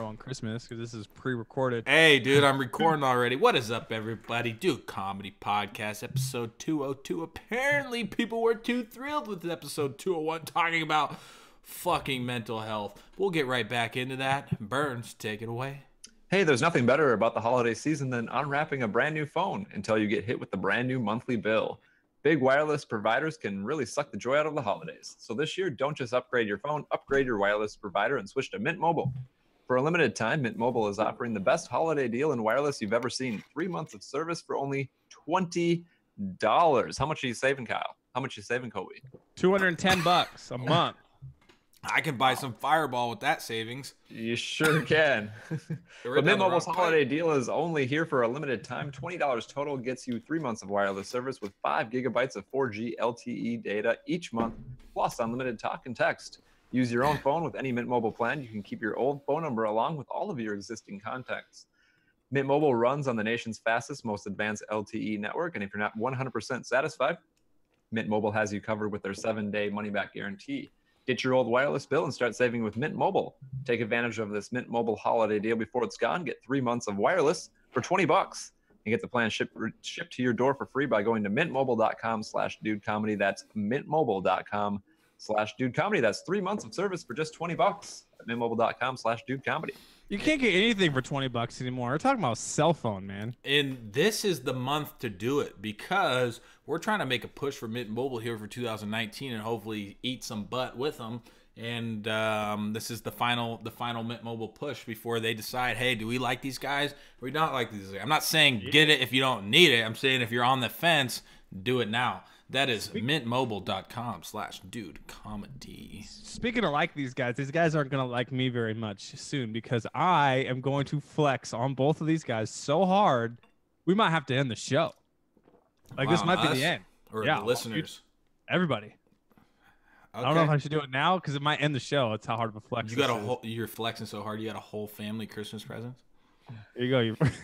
on Christmas because this is pre-recorded. Hey, dude, I'm recording already. What is up, everybody? Dude Comedy Podcast, episode 202. Apparently, people were too thrilled with episode 201 talking about fucking mental health. We'll get right back into that. Burns, take it away. Hey, there's nothing better about the holiday season than unwrapping a brand new phone until you get hit with the brand new monthly bill. Big wireless providers can really suck the joy out of the holidays. So this year, don't just upgrade your phone, upgrade your wireless provider and switch to Mint Mobile. For a limited time, Mint Mobile is offering the best holiday deal in wireless you've ever seen. 3 months of service for only $20. How much are you saving, Kyle? How much are you saving, Kobe? $210 a month. I can buy some Fireball with that savings. You sure can. But Mint Mobile's holiday deal is only here for a limited time. $20 total gets you 3 months of wireless service with 5 gigabytes of 4G LTE data each month, plus unlimited talk and text. Use your own phone with any Mint Mobile plan. You can keep your old phone number along with all of your existing contacts. Mint Mobile runs on the nation's fastest, most advanced LTE network, and if you're not 100% satisfied, Mint Mobile has you covered with their 7-day money-back guarantee. Get your old wireless bill and start saving with Mint Mobile. Take advantage of this Mint Mobile holiday deal before it's gone. Get 3 months of wireless for $20 and get the plan shipped to your door for free by going to mintmobile.com/dudecomedy. That's mintmobile.com/dudecomedy. That's 3 months of service for just $20 at mintmobile.com/dudecomedy. You can't get anything for $20 anymore. We're talking about a cell phone, man. And this is the month to do it because we're trying to make a push for Mint Mobile here for 2019 and hopefully eat some butt with them. And this is the final Mint Mobile push before they decide, hey, do we like these guys or we not like these guys? I'm not saying get it if you don't need it. I'm saying if you're on the fence, do it now. That is mintmobile.com/dudecomedy. Speaking of like these guys aren't going to like me very much soon because I am going to flex on both of these guys so hard, we might have to end the show. Like, this might be the end. Or the listeners. Everybody. Okay. I don't know if I should do it now because it might end the show. It's how hard of a flex. You're flexing so hard. You got a whole family Christmas presents. Here you go.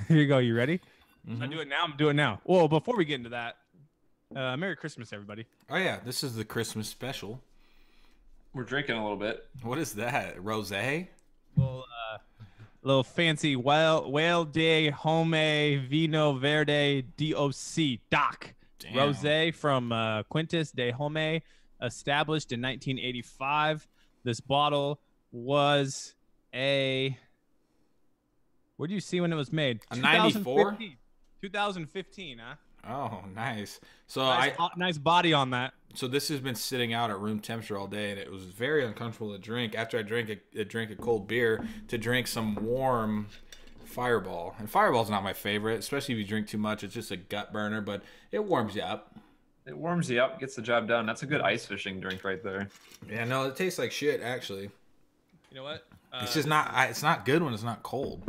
Here you go. You ready? Mm-hmm. I do it now. I'm doing it now. Well, before we get into that, Merry Christmas, everybody. Oh yeah, this is the Christmas special. We're drinking a little bit. What is that? Rosé? Little fancy whale de home vino verde DOC Doc. Damn. Rosé from Quintus de Home, established in 1985. This bottle was a... What do you see when it was made? A 94? 2015, huh? Oh, nice. So nice body on that. So this has been sitting out at room temperature all day, and it was very uncomfortable to drink. After I drank a cold beer, to drink some warm Fireball. And Fireball's not my favorite, especially if you drink too much. It's just a gut burner, but it warms you up. It warms you up, gets the job done. That's a good ice fishing drink right there. Yeah, no, it tastes like shit, actually. You know what? It's just not. It's not good when it's not cold.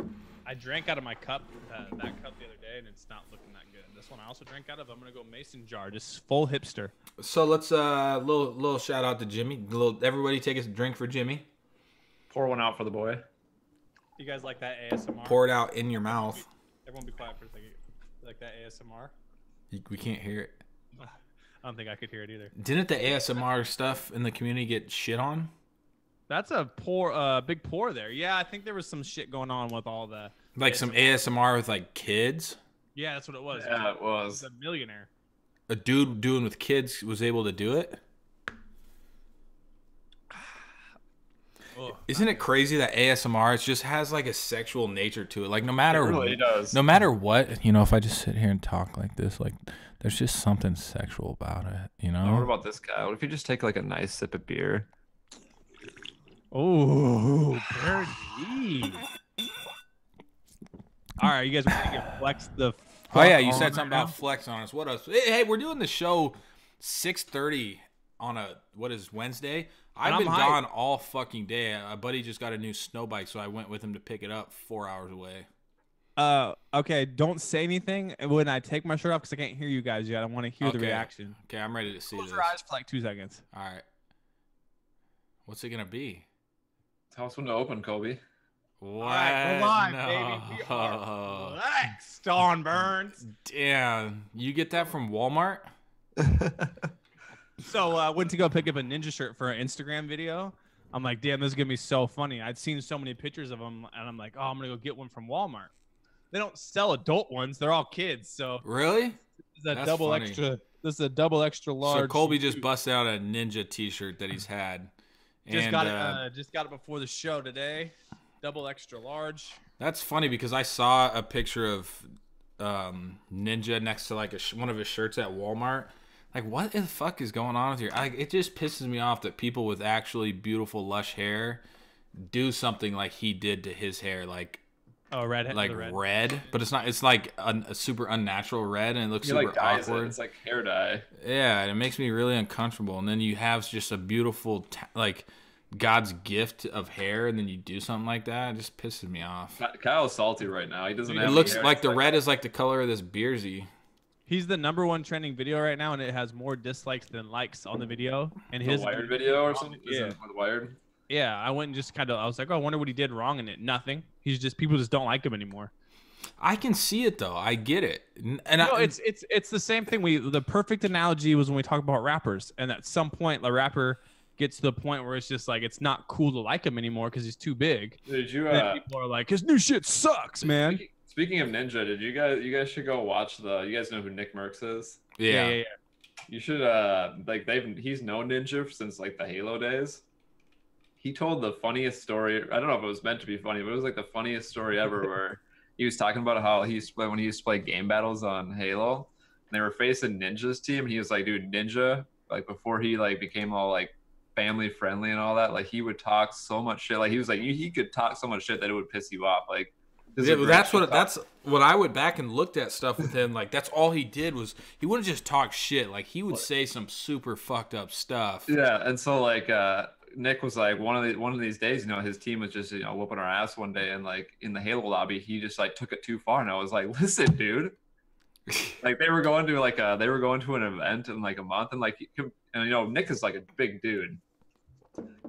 I drank out of my cup, that cup the other day, and it's not looking that good. This one I also drank out of. I'm gonna go mason jar, just full hipster. So let's little shout out to Jimmy. Everybody take a drink for Jimmy. Pour one out for the boy. You guys like that ASMR? Pour it out in your mouth. Everyone be quiet for a second. You like that ASMR? We can't hear it. I don't think I could hear it either. Didn't the ASMR stuff in the community get shit on? That's a big pour there. Yeah, I think there was some shit going on with all the like ASMR. Some ASMR with like kids. Yeah, that's what it was. Yeah, it was. A millionaire. A dude doing with kids was able to do it. Isn't it crazy that ASMR just has like a sexual nature to it? Like no matter it really does. No matter what, you know, if I just sit here and talk like this, like there's just something sexual about it, you know? What about this guy? What if you just take like a nice sip of beer? Oh, Birdie. All right, you guys want to get flex the... Oh, yeah, you said something about flex on us. What else? Hey, we're doing the show 6:30 on Wednesday. I've been gone all fucking day. A buddy just got a new snow bike, so I went with him to pick it up 4 hours away. Okay, don't say anything when I take my shirt off because I can't hear you guys yet. I want to hear the reaction. Okay, I'm ready to see Close this. your eyes for like 2 seconds. All right. What's it going to be? Tell us when to open, Kobe. What? All right, go live, baby. We are flexed on, Burns. Damn. You get that from Walmart? So I went to go pick up a ninja shirt for an Instagram video. I'm like, damn, this is gonna be so funny. I'd seen so many pictures of them, and I'm like, oh, I'm gonna go get one from Walmart. They don't sell adult ones; they're all kids. So really, this is a double funny. Extra. This is a double extra large. So Colby just busted out a Ninja T-shirt that he's had. Just got it before the show today. Double extra large. That's funny because I saw a picture of Ninja next to like one of his shirts at Walmart. Like, what the fuck is going on with here? It just pisses me off that people with actually beautiful, lush hair do something like he did to his hair, like red, but it's not. It's like a super unnatural red, and it looks super like dyes awkward. It's like hair dye. Yeah, and it makes me really uncomfortable. And then you have just a beautiful, like God's gift of hair, and then you do something like that. It just pisses me off. Kyle's salty right now. He doesn't. It looks like the red is like the color of this Beersy. He's the #1 trending video right now, and it has more dislikes than likes on the video. And his Wired video or something. Yeah, with Wired. Yeah, I went and just I was like, oh, I wonder what he did wrong in it. Nothing. People just don't like him anymore. I can see it though. I get it. And it's the same thing. The perfect analogy was when we talk about rappers, and at some point the rapper gets to the point where it's just like it's not cool to like him anymore because he's too big. Did you? People are like, his new shit sucks, man. Speaking of Ninja, did you guys should go watch you guys know who Nick Merckx is? Yeah. You should he's known Ninja since like the Halo days. He told the funniest story. I don't know if it was meant to be funny, but it was like the funniest story ever where he was talking about how when he used to play game battles on Halo, and they were facing Ninja's team, and he was like, dude, Ninja, like before he like became all like family friendly and all that, like he would talk so much shit. Like he was like he could talk so much shit that it would piss you off. Like yeah, that's what I went back and looked at stuff with him. Like that's all he did was he wouldn't just talk shit. Like he would say some super fucked up stuff. Yeah, and so like Nick was like one of these days, his team was just whooping our ass one day, and like in the Halo lobby, he just like took it too far, and I was like, listen, dude. Like they were going to an event in like a month, and like Nick is like a big dude,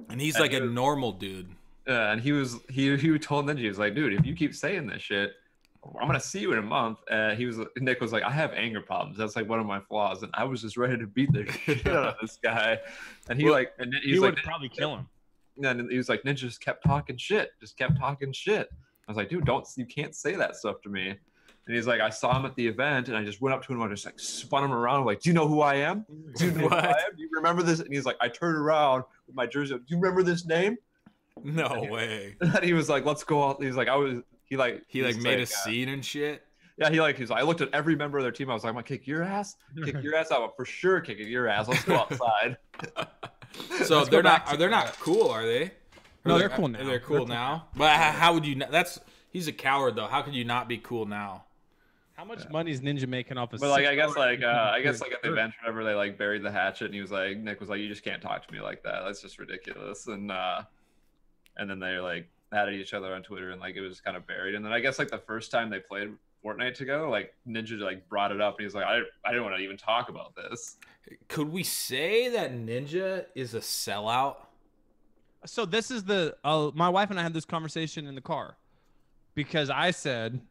and he's like a normal dude. And he told Ninja, he was like, dude, if you keep saying this shit, I'm gonna see you in a month. Nick was like, I have anger problems. That's like one of my flaws, and I was just ready to beat the shit out of this guy. And he would probably kill him. And he was like, Ninja just kept talking shit. I was like, dude, you can't say that stuff to me. And he's like, I saw him at the event, and I just went up to him and I just like spun him around. I'm like, do you know who I am? Do you know who I am? Do you remember this? And he's like, I turned around with my jersey. Do you remember this name? No way. And he was like, let's go out. He's like, he made a scene and shit. Yeah, he's like, I looked at every member of their team. I was like, I'm gonna kick your ass. Kick your ass. I'm for sure kicking your ass. Let's go outside. So they're not cool, are they? No, they're cool now. They're cool now. But how would you? He's a coward though. How could you not be cool now? How much money is Ninja making off of? But like, I guess at the event, whenever they like buried the hatchet, and he was like, Nick was like, you just can't talk to me like that. That's just ridiculous. And then they like added each other on Twitter, and like it was kind of buried. And then I guess like the first time they played Fortnite together, like Ninja like brought it up, and he was like, I didn't want to even talk about this. Could we say that Ninja is a sellout? So this is my wife and I had this conversation in the car because I said,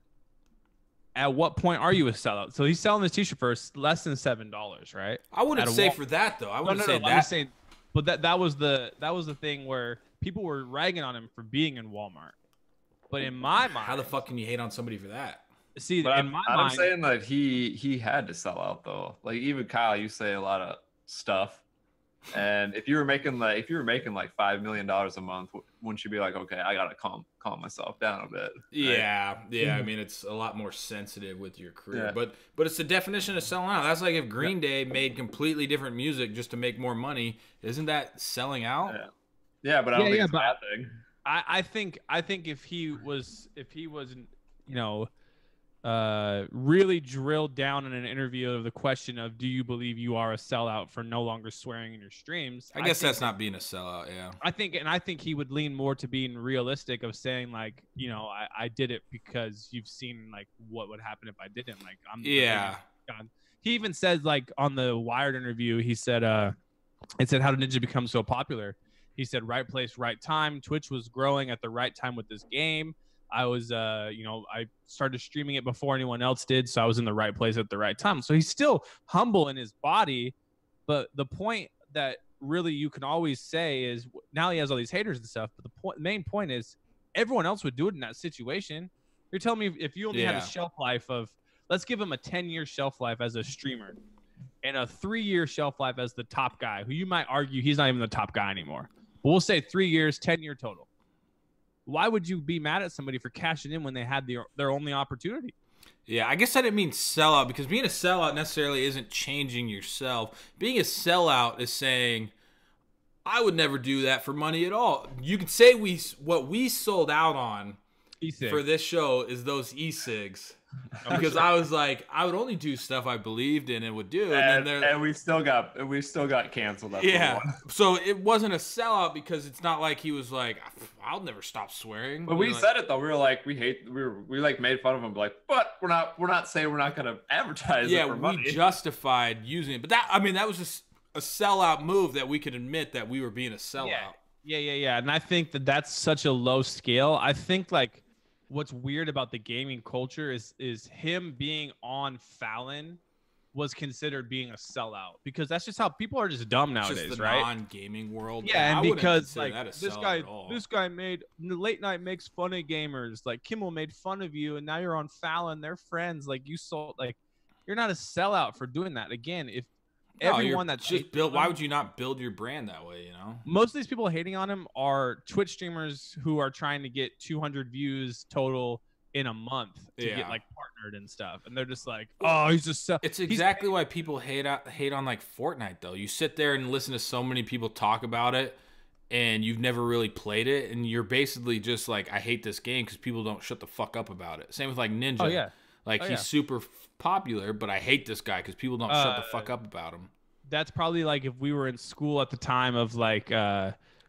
at what point are you a sellout? So he's selling this t-shirt for less than $7, right? I wouldn't say for that though. I wouldn't say that. I'm saying, but that was the thing where people were ragging on him for being in Walmart. But in my mind, how the fuck can you hate on somebody for that? See, but in my mind, I'm saying that he had to sell out though. Like even Kyle, you say a lot of stuff, and if you were making like $5 million a month, wouldn't you be like, okay, I gotta calm myself down a bit? Yeah, right? Yeah. I mean, it's a lot more sensitive with your career, but it's the definition of selling out. That's like if Green Day made completely different music just to make more money. Isn't that selling out? Yeah, but I don't think it's a bad thing. I think if he was really drilled down in an interview of the question of, do you believe you are a sellout for no longer swearing in your streams? I guess that's not being a sellout. Yeah. I think he would lean more to being realistic of saying like, I did it because you've seen like what would happen if I didn't. Like God. He even said like on the Wired interview, he said, it said, how did Ninja become so popular? He said, right place, right time. Twitch was growing at the right time with this game. I was, I started streaming it before anyone else did, so I was in the right place at the right time. So he's still humble in his body, but the point that really you can always say is now he has all these haters and stuff. But the main point is everyone else would do it in that situation. You're telling me if you only had a shelf life of, let's give him a 10-year shelf life as a streamer and a 3-year shelf life as the top guy, who you might argue he's not even the top guy anymore. But we'll say 3 years, 10-year total. Why would you be mad at somebody for cashing in when they had their only opportunity? Yeah, I guess I didn't mean sellout, because being a sellout necessarily isn't changing yourself. Being a sellout is saying, I would never do that for money at all. You could say what we sold out on for this show is those e-cigs. Because I was like, I would only do stuff I believed in and would do, and we still got canceled. So it wasn't a sellout because it's not like he was like, I'll never stop swearing. But we said it though. We were like, we made fun of him, but we're not saying we're not gonna advertise. Yeah, it for money. We justified using it, but that was just a sellout move that we could admit that we were being a sellout. Yeah. And I think that's such a low scale. I think like, what's weird about the gaming culture is him being on Fallon was considered being a sellout, because that's just how people are just dumb nowadays, just the right? Non-gaming world. Yeah, and because like this guy made late night makes fun of gamers. Like Kimmel made fun of you, and now you're on Fallon. They're friends. Like you're not a sellout for doing that. Again, if everyone that's just built, why would you not build your brand that way? Most of these people hating on him are Twitch streamers who are trying to get 200 views total in a month to get like partnered and stuff, and they're just like, oh, he's just it's exactly why people hate on like Fortnite though. You sit there and listen to so many people talk about it, and you've never really played it, and you're basically just like, I hate this game because people don't shut the fuck up about it. Same with like Ninja. He's super popular, but I hate this guy because people don't shut the fuck up about him. That's probably like if we were in school at the time of like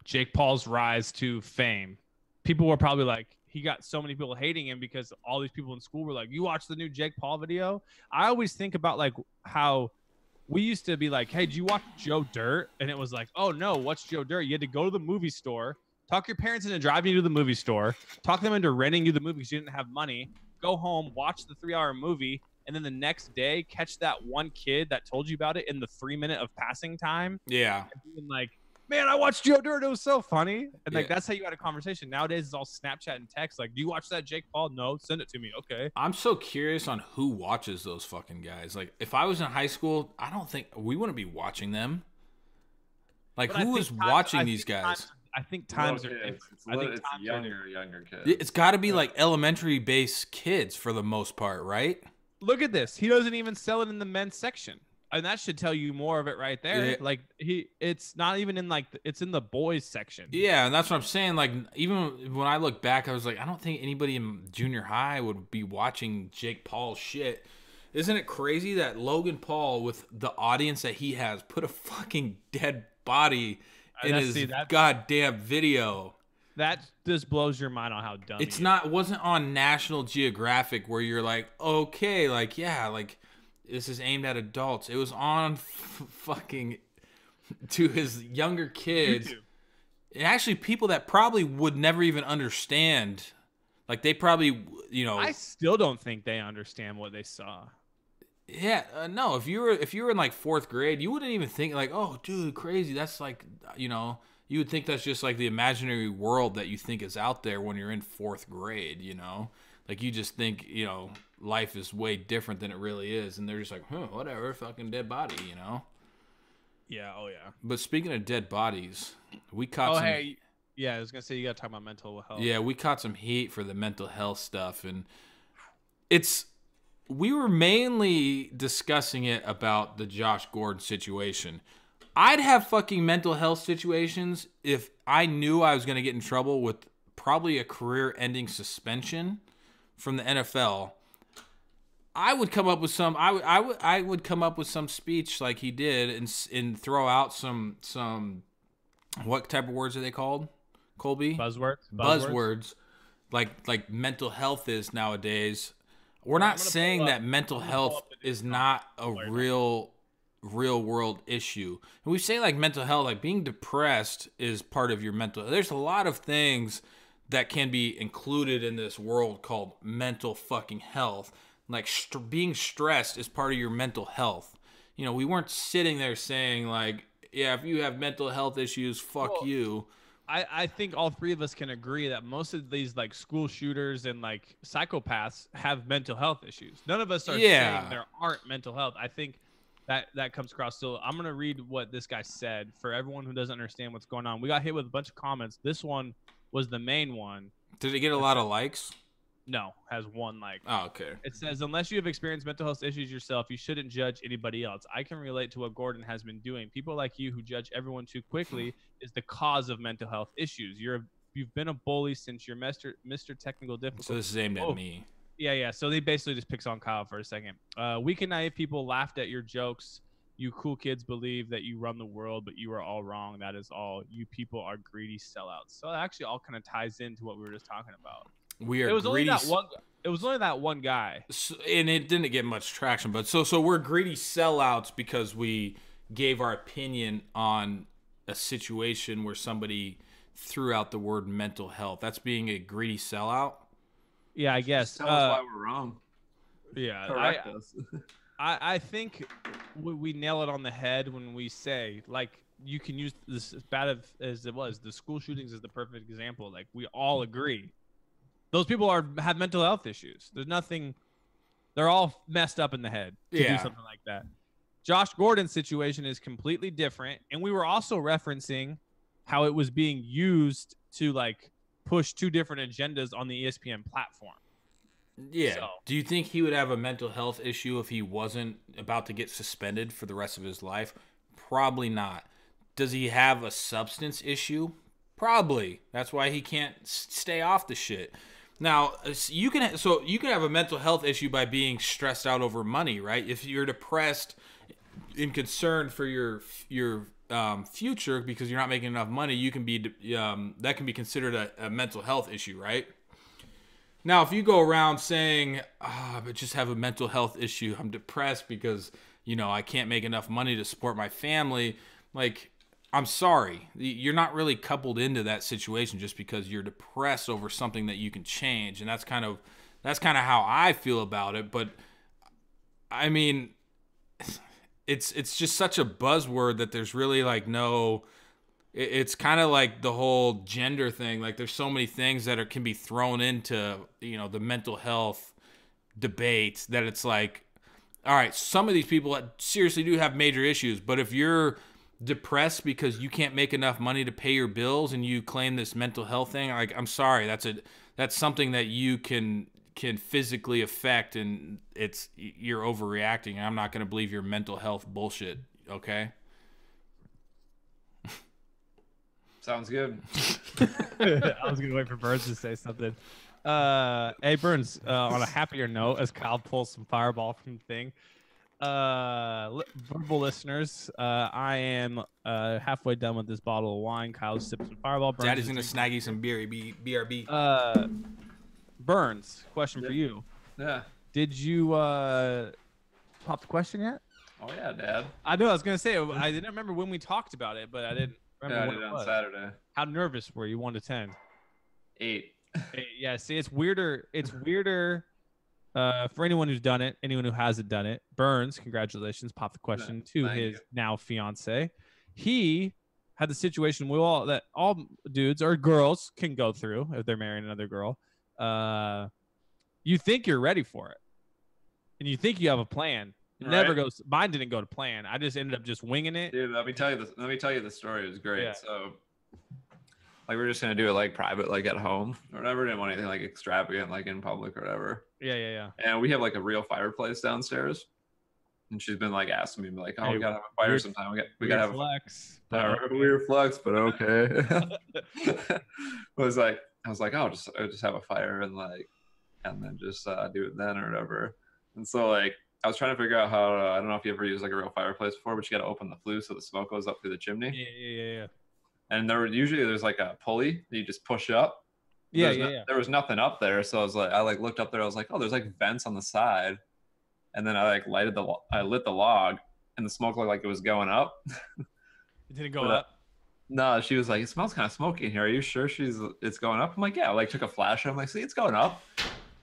Jake Paul's rise to fame. People were probably like, he got so many people hating him because all these people in school were like, you watch the new Jake Paul video? I always think about like how we used to be like, hey, do you watch Joe Dirt? And it was like, oh no, what's Joe Dirt? You had to go to the movie store, talk your parents into driving you to the movie store, talk them into renting you the movie because you didn't have money, go home, watch the 3-hour movie, and then the next day catch that one kid that told you about it in the 3 minute of passing time. Yeah. And being like, man, I watched Joe Dirt. It was so funny. And like, that's how you had a conversation. Nowadays, it's all Snapchat and text. Like, do you watch that Jake Paul? No, send it to me. Okay. I'm so curious on who watches those fucking guys. Like, if I was in high school, I don't think we wouldn't be watching them. Like, who is watching these guys? I think times are different. It's younger kids. It's got to be like elementary based kids for the most part, right? Look at this. He doesn't even sell it in the men's section. And that should tell you more of it right there. Yeah. Like it's not even in like, it's in the boys section. Yeah. And that's what I'm saying. Like, even when I look back, I was like, I don't think anybody in junior high would be watching Jake Paul shit. Isn't it crazy that Logan Paul, with the audience that he has, put a fucking dead body in his goddamn video? That just blows your mind on how dumb it wasn't on National Geographic where you're like, okay, like, yeah, like, this is aimed at adults. It was on fucking to his younger kids. YouTube. And actually people that probably would never even understand. Like, they probably, I still don't think they understand what they saw. Yeah, no, if you were in like 4th grade, you wouldn't even think like, oh, dude, crazy. That's like, you would think that's just like the imaginary world that you think is out there when you're in 4th grade, Like, you just think, life is way different than it really is. And they're just like, whatever, fucking dead body, Yeah, oh yeah. But speaking of dead bodies, we caught yeah, I was going to say, you got to talk about mental health. Yeah, we caught some heat for the mental health stuff. And we were mainly discussing it about the Josh Gordon situation. I'd have fucking mental health situations if I knew I was going to get in trouble with probably a career-ending suspension from the NFL. I would come up with some. I would come up with some speech like he did and throw out some. What type of words are they called, Colby? Buzzwords. Like mental health is nowadays. We're not saying that mental health is not a real world issue. And we say like mental health, like being depressed is part of your mental. There's a lot of things that can be included in this world called mental fucking health. Like being stressed is part of your mental health. We weren't sitting there saying like yeah, if you have mental health issues, fuck you. I think all three of us can agree that most of these like school shooters and like psychopaths have mental health issues. None of us are saying there aren't mental health. I think that comes across. So I'm going to read what this guy said for everyone who doesn't understand what's going on. We got hit with a bunch of comments. This one was the main one. Did it get a lot of likes? No, has one like. Oh, okay. It says, unless you have experienced mental health issues yourself, you shouldn't judge anybody else. I can relate to what Gordon has been doing. People like you who judge everyone too quickly is the cause of mental health issues. You've been a bully since you're Mr. Technical Difficulty. So this is aimed at me. Yeah. So they basically just picks on Kyle for a second. Weak and naive people laughed at your jokes. You cool kids believe that you run the world, but you are all wrong. That is all. You people are greedy sellouts. So it actually all kind of ties into what we were just talking about. We are greedy. It was only that one guy, and it didn't get much traction. But so we're greedy sellouts because we gave our opinion on a situation where somebody threw out the word mental health. That's being a greedy sellout. Yeah, I guess. Tell us why we're wrong. Yeah, correct us. I think we nail it on the head when we say, like, you can use this as bad as it was. The school shootings is the perfect example. Like, we all agree. Those people have mental health issues. There's nothing. They're all messed up in the head to do something like that. Josh Gordon's situation is completely different. And we were also referencing how it was being used to, like, push two different agendas on the ESPN platform. Yeah. So, do you think he would have a mental health issue if he wasn't about to get suspended for the rest of his life? Probably not. Does he have a substance issue? Probably. That's why he can't stay off the shit. Now, you can have a mental health issue by being stressed out over money, right? If you're depressed and concerned for your future because you're not making enough money, you can be that can be considered a mental health issue, right? Now, if you go around saying, I just have a mental health issue, I'm depressed because, I can't make enough money to support my family, like, I'm sorry. You're not really coupled into that situation just because you're depressed over something that you can change. And that's kind of how I feel about it. But I mean, it's just such a buzzword that there's really like no, it's kind of like the whole gender thing. Like there's so many things that can be thrown into, the mental health debate that it's like, all right, some of these people seriously do have major issues, but if you're depressed because you can't make enough money to pay your bills and you claim this mental health thing, like, I'm sorry, that's something that you can physically affect, and you're overreacting, and I'm not going to believe your mental health bullshit. Okay. Sounds good. I was gonna wait for Burns to say something. Hey Burns, on a happier note, as Kyle pulls some Fireball from the thing, verbal listeners, I am halfway done with this bottle of wine. Kyle's sipping some Fireball. Burns Daddy's gonna snag you some BRB. Burns, question for you. Yeah. Did you pop the question yet? Oh yeah, Dad. I know. I was gonna say I didn't remember when we talked about it, but I didn't remember when I did it on was. Saturday. How nervous were you? 1 to 10. 8. 8. Yeah. See, it's weirder. It's weirder. For anyone who's done it, anyone who hasn't done it, Burns, congratulations, pop the question to his now fiance. He had the situation that all dudes or girls can go through if they're marrying another girl. You think you're ready for it, and you think you have a plan. It never goes. Mine didn't go to plan. I just ended up just winging it. Dude, let me tell you the story. It was great. Yeah. So, like, we're just gonna do it like private, like at home or whatever. Didn't want anything like extravagant, like in public or whatever. Yeah. And we have like a real fireplace downstairs, and she's been like asking me, like, "Oh, we gotta have a fire sometime. We gotta have flex. Weird flex, but okay." I was like, "Oh, just have a fire and then just do it then or whatever." And so like, I was trying to figure out how I don't know if you ever used like a real fireplace before, but you got to open the flue so the smoke goes up through the chimney. Yeah. And there's like a pulley that you just push up. Yeah. There was nothing up there, so I looked up there. I was like, oh, there's like vents on the side, and then I lit the log, and the smoke looked like it was going up. It didn't go up. No, she was like, it smells kind of smoky in here. Are you sure it's going up? I'm like, yeah. I took a flash. I'm like, see, it's going up.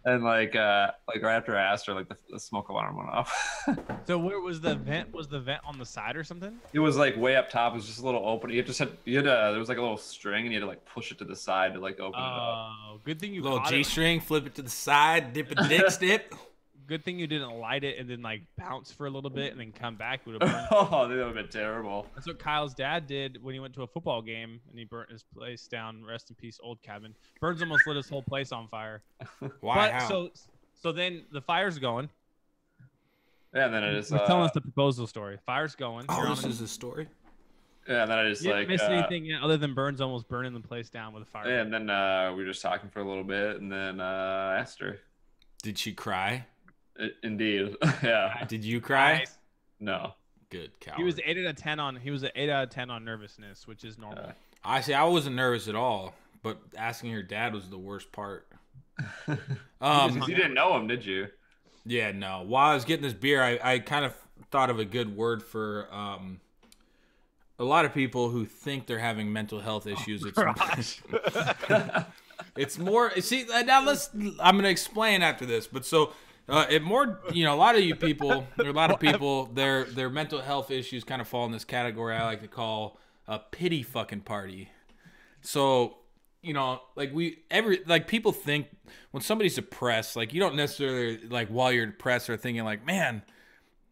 And like right after I asked her, like the smoke alarm went off. So where was the vent? Was the vent on the side or something? It was like way up top. It was just a little open. You had there was like a little string, and you had to like push it to the side to like open it up. Oh, good thing you little caught G-string, flip it to the side, dip a dick dip. Good thing you didn't light it and then like bounce for a little bit and then come back. Would have burned. Oh, that would have been terrible. That's what Kyle's dad did when he went to a football game and he burnt his place down. Rest in peace, old cabin. Burns almost lit his whole place on fire. Why? But, How? So then the fire's going. Yeah, and then I just telling us the proposal story. Fire's going. Oh, this is a story. Yeah, and then I just you like didn't miss anything yet other than Burns almost burning the place down with a fire. Yeah, and then we were just talking for a little bit, and then I asked her. Did she cry? Indeed. Yeah. Did you cry? Nice. No. Good coward. He was 8 out of 10 on. He was an 8 out of 10 on nervousness, which is normal. I wasn't nervous at all, but asking her dad was the worst part. You didn't know him, did you? Yeah, no. While I was getting this beer, I kind of thought of a good word for a lot of people who think they're having mental health issues. It's more. See, now I'm going to explain after this, but so. A lot of you people, there are a lot of people, their mental health issues kind of fall in this category I like to call a pity fucking party. So, people think when somebody's depressed, like you don't necessarily like while you're depressed are thinking like, man,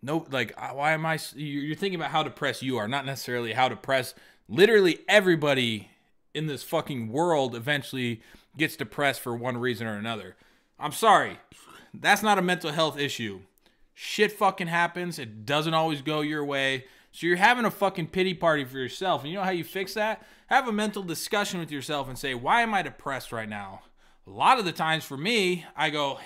no, like why am I? You're thinking about how depressed you are, not necessarily how depressed. Literally everybody in this fucking world eventually gets depressed for one reason or another. I'm sorry. That's not a mental health issue. Shit fucking happens. It doesn't always go your way. So you're having a fucking pity party for yourself. And you know how you fix that? Have a mental discussion with yourself and say, why am I depressed right now? A lot of the times for me, I go,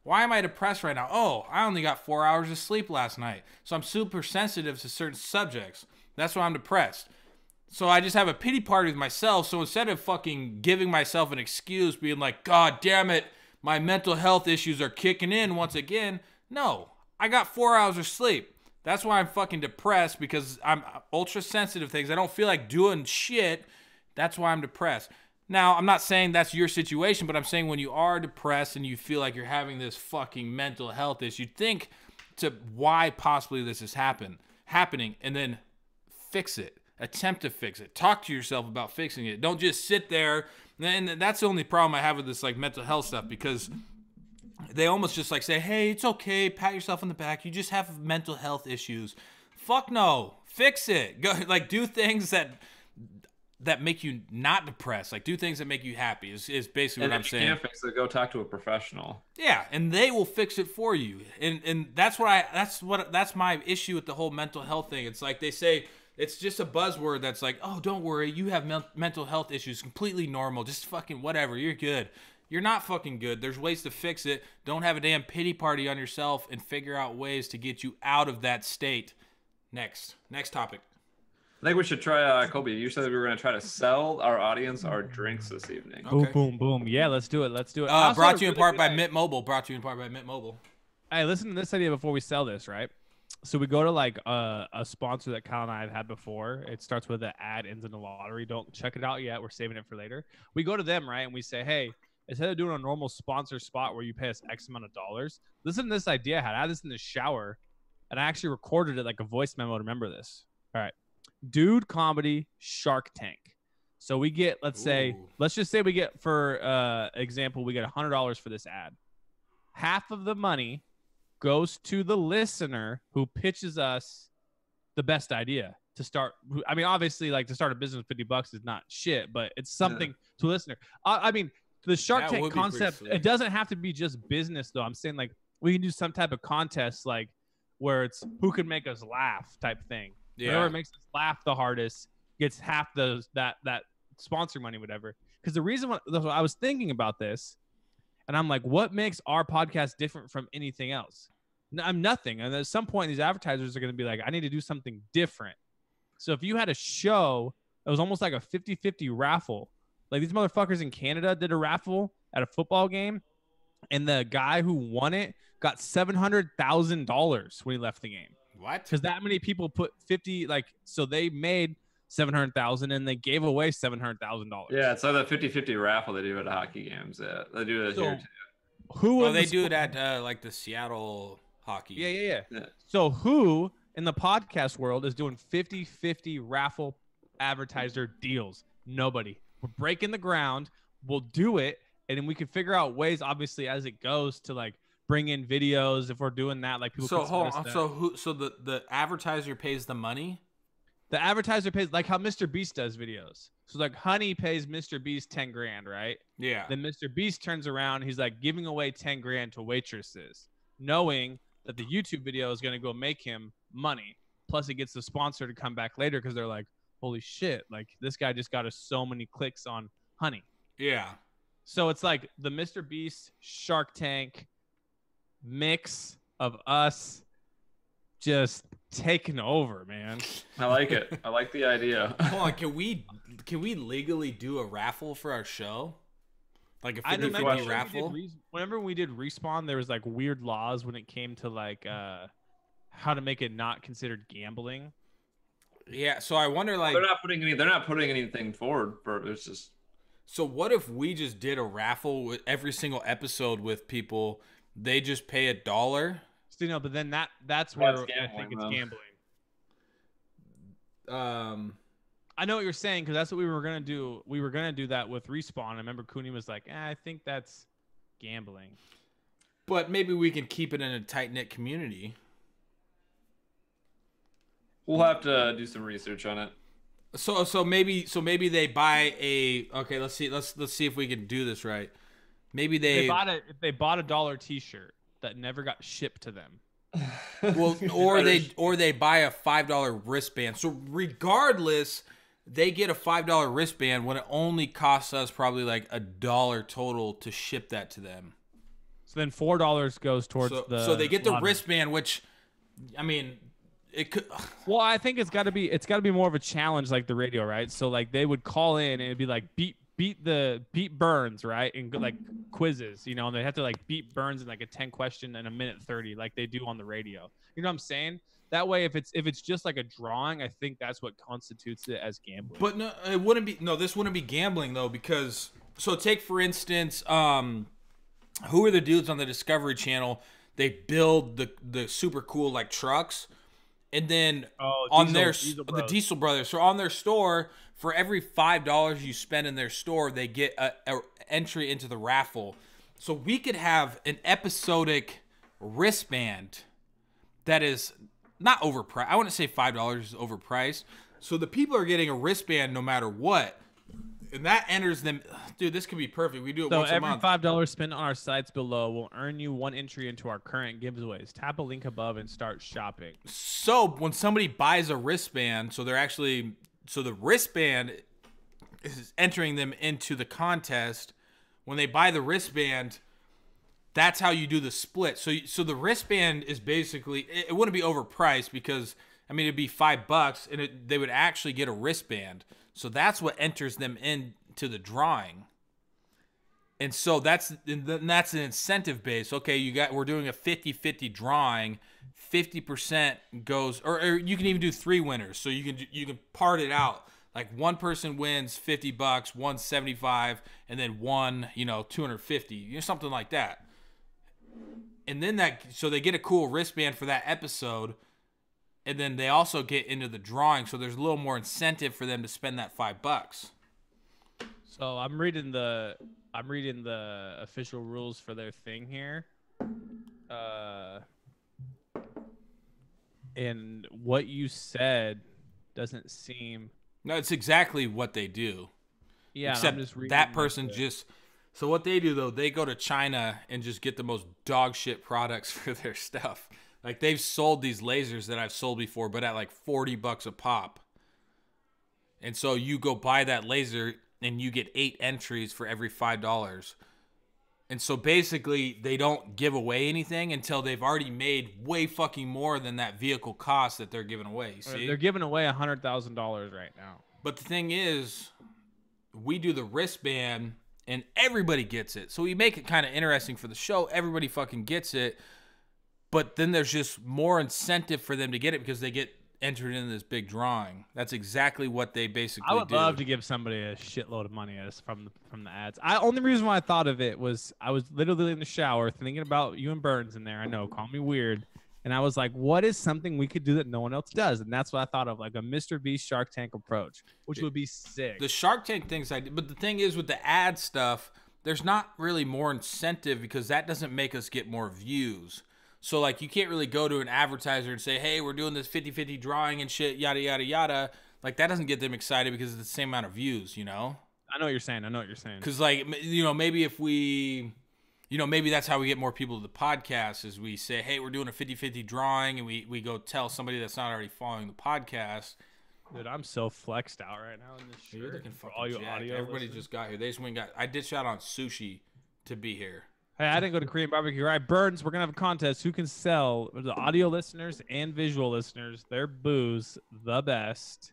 why am I depressed right now? Oh, I only got 4 hours of sleep last night. So I'm super sensitive to certain subjects. That's why I'm depressed. So I just have a pity party with myself. So instead of fucking giving myself an excuse, being like, God damn it, my mental health issues are kicking in once again. No, I got 4 hours of sleep. That's why I'm fucking depressed, because I'm ultra sensitive to things. I don't feel like doing shit. That's why I'm depressed. Now, I'm not saying that's your situation, but I'm saying when you are depressed and you feel like you're having this fucking mental health issue, think to why possibly this is happening, and then fix it. Attempt to fix it. Talk to yourself about fixing it. Don't just sit there. And that's the only problem I have with this like mental health stuff, because they almost just like say, hey, it's okay, pat yourself on the back, you just have mental health issues. Fuck no. Fix it. Go like do things that make you not depressed. Like do things that make you happy is basically what I'm saying. If you can't fix it, go talk to a professional. Yeah, and they will fix it for you. And that's my issue with the whole mental health thing. It's like they say it's just a buzzword that's like, oh, don't worry, you have mental health issues, completely normal, just fucking whatever, you're good. You're not fucking good. There's ways to fix it. Don't have a damn pity party on yourself and figure out ways to get you out of that state. Next topic. I think we should try, Kobe, you said that we were going to try to sell our audience our drinks this evening. Okay. Boom. Yeah, let's do it. Brought to you in part by Mint Mobile. Hey, listen to this idea before we sell this, right? So we go to like a sponsor that Kyle and I had before. It starts with an ad, ends in a lottery. Don't check it out yet. We're saving it for later. We go to them, right? And we say, hey, instead of doing a normal sponsor spot where you pay us X amount of dollars, listen to this idea I had. I had this in the shower, and I actually recorded it like a voice memo to remember this. All right. Dude Comedy Shark Tank. So we get, let's just say we get, for example, we get $100 for this ad. Half of the money goes to the listener who pitches us the best idea to start. I mean, obviously, like to start a business with $50 is not shit, but it's something to a listener. I mean, the Shark Tank concept, it doesn't have to be just business, though. I'm saying like we can do some type of contest, like where it's who can make us laugh type thing. Yeah. Whoever makes us laugh the hardest gets half that sponsor money, whatever. Because the reason I was thinking about this, and I'm like, what makes our podcast different from anything else? I'm nothing. And at some point, these advertisers are going to be like, I need to do something different. So if you had a show that was almost like a 50-50 raffle, like these motherfuckers in Canada did a raffle at a football game, and the guy who won it got $700,000 when he left the game. What? Because that many people put 50, like, so they made $700,000 and they gave away $700,000. Yeah, it's like the 50-50 raffle they do at hockey games. Yeah, they do it here too. who? Oh, they do it at like the Seattle hockey. Yeah. So who in the podcast world is doing 50-50 raffle advertiser deals? Nobody. We're breaking the ground. We'll do it, and then we can figure out ways, obviously, as it goes, to like bring in videos if we're doing that. Like people. So hold on. So the advertiser pays the money. The advertiser pays, like how Mr. Beast does videos. So like Honey pays Mr. Beast 10 grand, right? Yeah. Then Mr. Beast turns around. He's like giving away 10 grand to waitresses, knowing that the YouTube video is going to go make him money. Plus it gets the sponsor to come back later because they're like, holy shit, like this guy just got us so many clicks on Honey. Yeah. So it's like the Mr. Beast Shark Tank mix of us just taking over, man. I like it. I like the idea. Hold on, can we legally do a raffle for our show? Like a 50-50 raffle? Whenever we did Respawn, there was like weird laws when it came to like how to make it not considered gambling. Yeah, so I wonder, like, they're not putting anything forward for it's just. So what if we just did a raffle with every single episode with people? They just pay $1. So, but then that's where I think it's gambling. I know what you're saying, because that's what we were gonna do. We were gonna do that with Respawn. I remember Cooney was like, I think that's gambling. But maybe we can keep it in a tight-knit community. We'll have to do some research on it. So maybe they buy a. Okay, let's see if we can do this right. Maybe they bought a $1 T-shirt that never got shipped to them. Well, or they buy a $5 wristband. So regardless, they get a $5 wristband when it only costs us probably like $1 total to ship that to them. So then $4 goes towards So they get the wristband, which, I mean, it could. Well, I think it's got to be more of a challenge, like the radio, right? So like they would call in and it'd be like beat Burns, right? And like quizzes, and they have to like beat Burns in like a 10 question in a minute 30, like they do on the radio. You know what I'm saying? That way, if it's just like a drawing, I think that's what constitutes it as gambling. But no, it wouldn't be. No, this wouldn't be gambling though, because take for instance, who are the dudes on the Discovery Channel? They build the super cool like trucks, and then the Diesel Brothers. So on their store, for every $5 you spend in their store, they get a entry into the raffle. So we could have an episodic wristband that is not overpriced. I wouldn't say $5 is overpriced. So the people are getting a wristband no matter what. And that enters them. Dude, this could be perfect. We do it once a month. So every $5 spent on our sites below will earn you one entry into our current giveaways. Tap a link above and start shopping. So when somebody buys a wristband, so the wristband is entering them into the contest. When they buy the wristband, that's how you do the split. So the wristband is basically, it wouldn't be overpriced because, I mean, it'd be $5 and they would actually get a wristband. So that's what enters them into the drawing. And so that's an incentive base. Okay, we're doing a 50-50 drawing. 50% goes, or you can even do 3 winners. So you can part it out. Like one person wins $50, one $75, and then one, $250, something like that. And then so they get a cool wristband for that episode. And then they also get into the drawing, so there's a little more incentive for them to spend that $5. So I'm reading the official rules for their thing here. And what you said doesn't seem. No, it's exactly what they do. Yeah, except that person just. So what they do though, they go to China and just get the most dog shit products for their stuff. Like, they've sold these lasers that I've sold before, but at like $40 a pop. And so you go buy that laser and you get 8 entries for every $5. And so basically they don't give away anything until they've already made way fucking more than that vehicle cost that they're giving away. You see? They're giving away $100,000 right now. But the thing is, we do the wristband and everybody gets it. So we make it kind of interesting for the show. Everybody fucking gets it. But then there's just more incentive for them to get it because they get entered into this big drawing. That's exactly what they basically I would do. love to give somebody a shitload of money from the ads. Only reason why I thought of it was I was literally in the shower thinking about you and Burns in there. I know, call me weird. And I was like, what is something we could do that no one else does? And that's what I thought of, like a Mr. Beast Shark Tank approach, which would be sick. The Shark Tank things I did, but the thing is with the ad stuff, there's not really more incentive because that doesn't make us get more views. So, like, you can't really go to an advertiser and say, hey, we're doing this 50-50 drawing and shit, yada, yada, yada. Like, that doesn't get them excited because it's the same amount of views, you know? I know what you're saying. Because, like, you know, maybe if we, you know, maybe that's how we get more people to the podcast is we say, hey, we're doing a 50-50 drawing, and we go tell somebody that's not already following the podcast. Dude, I'm so flexed out right now in this shirt. You're looking for all you audio Everybody listeners. just got here. They just went and got, I ditched out on sushi to be here. Hey, I didn't go to Korean barbecue. All right, Burns, we're going to have a contest. Who can sell the audio listeners and visual listeners their booze the best?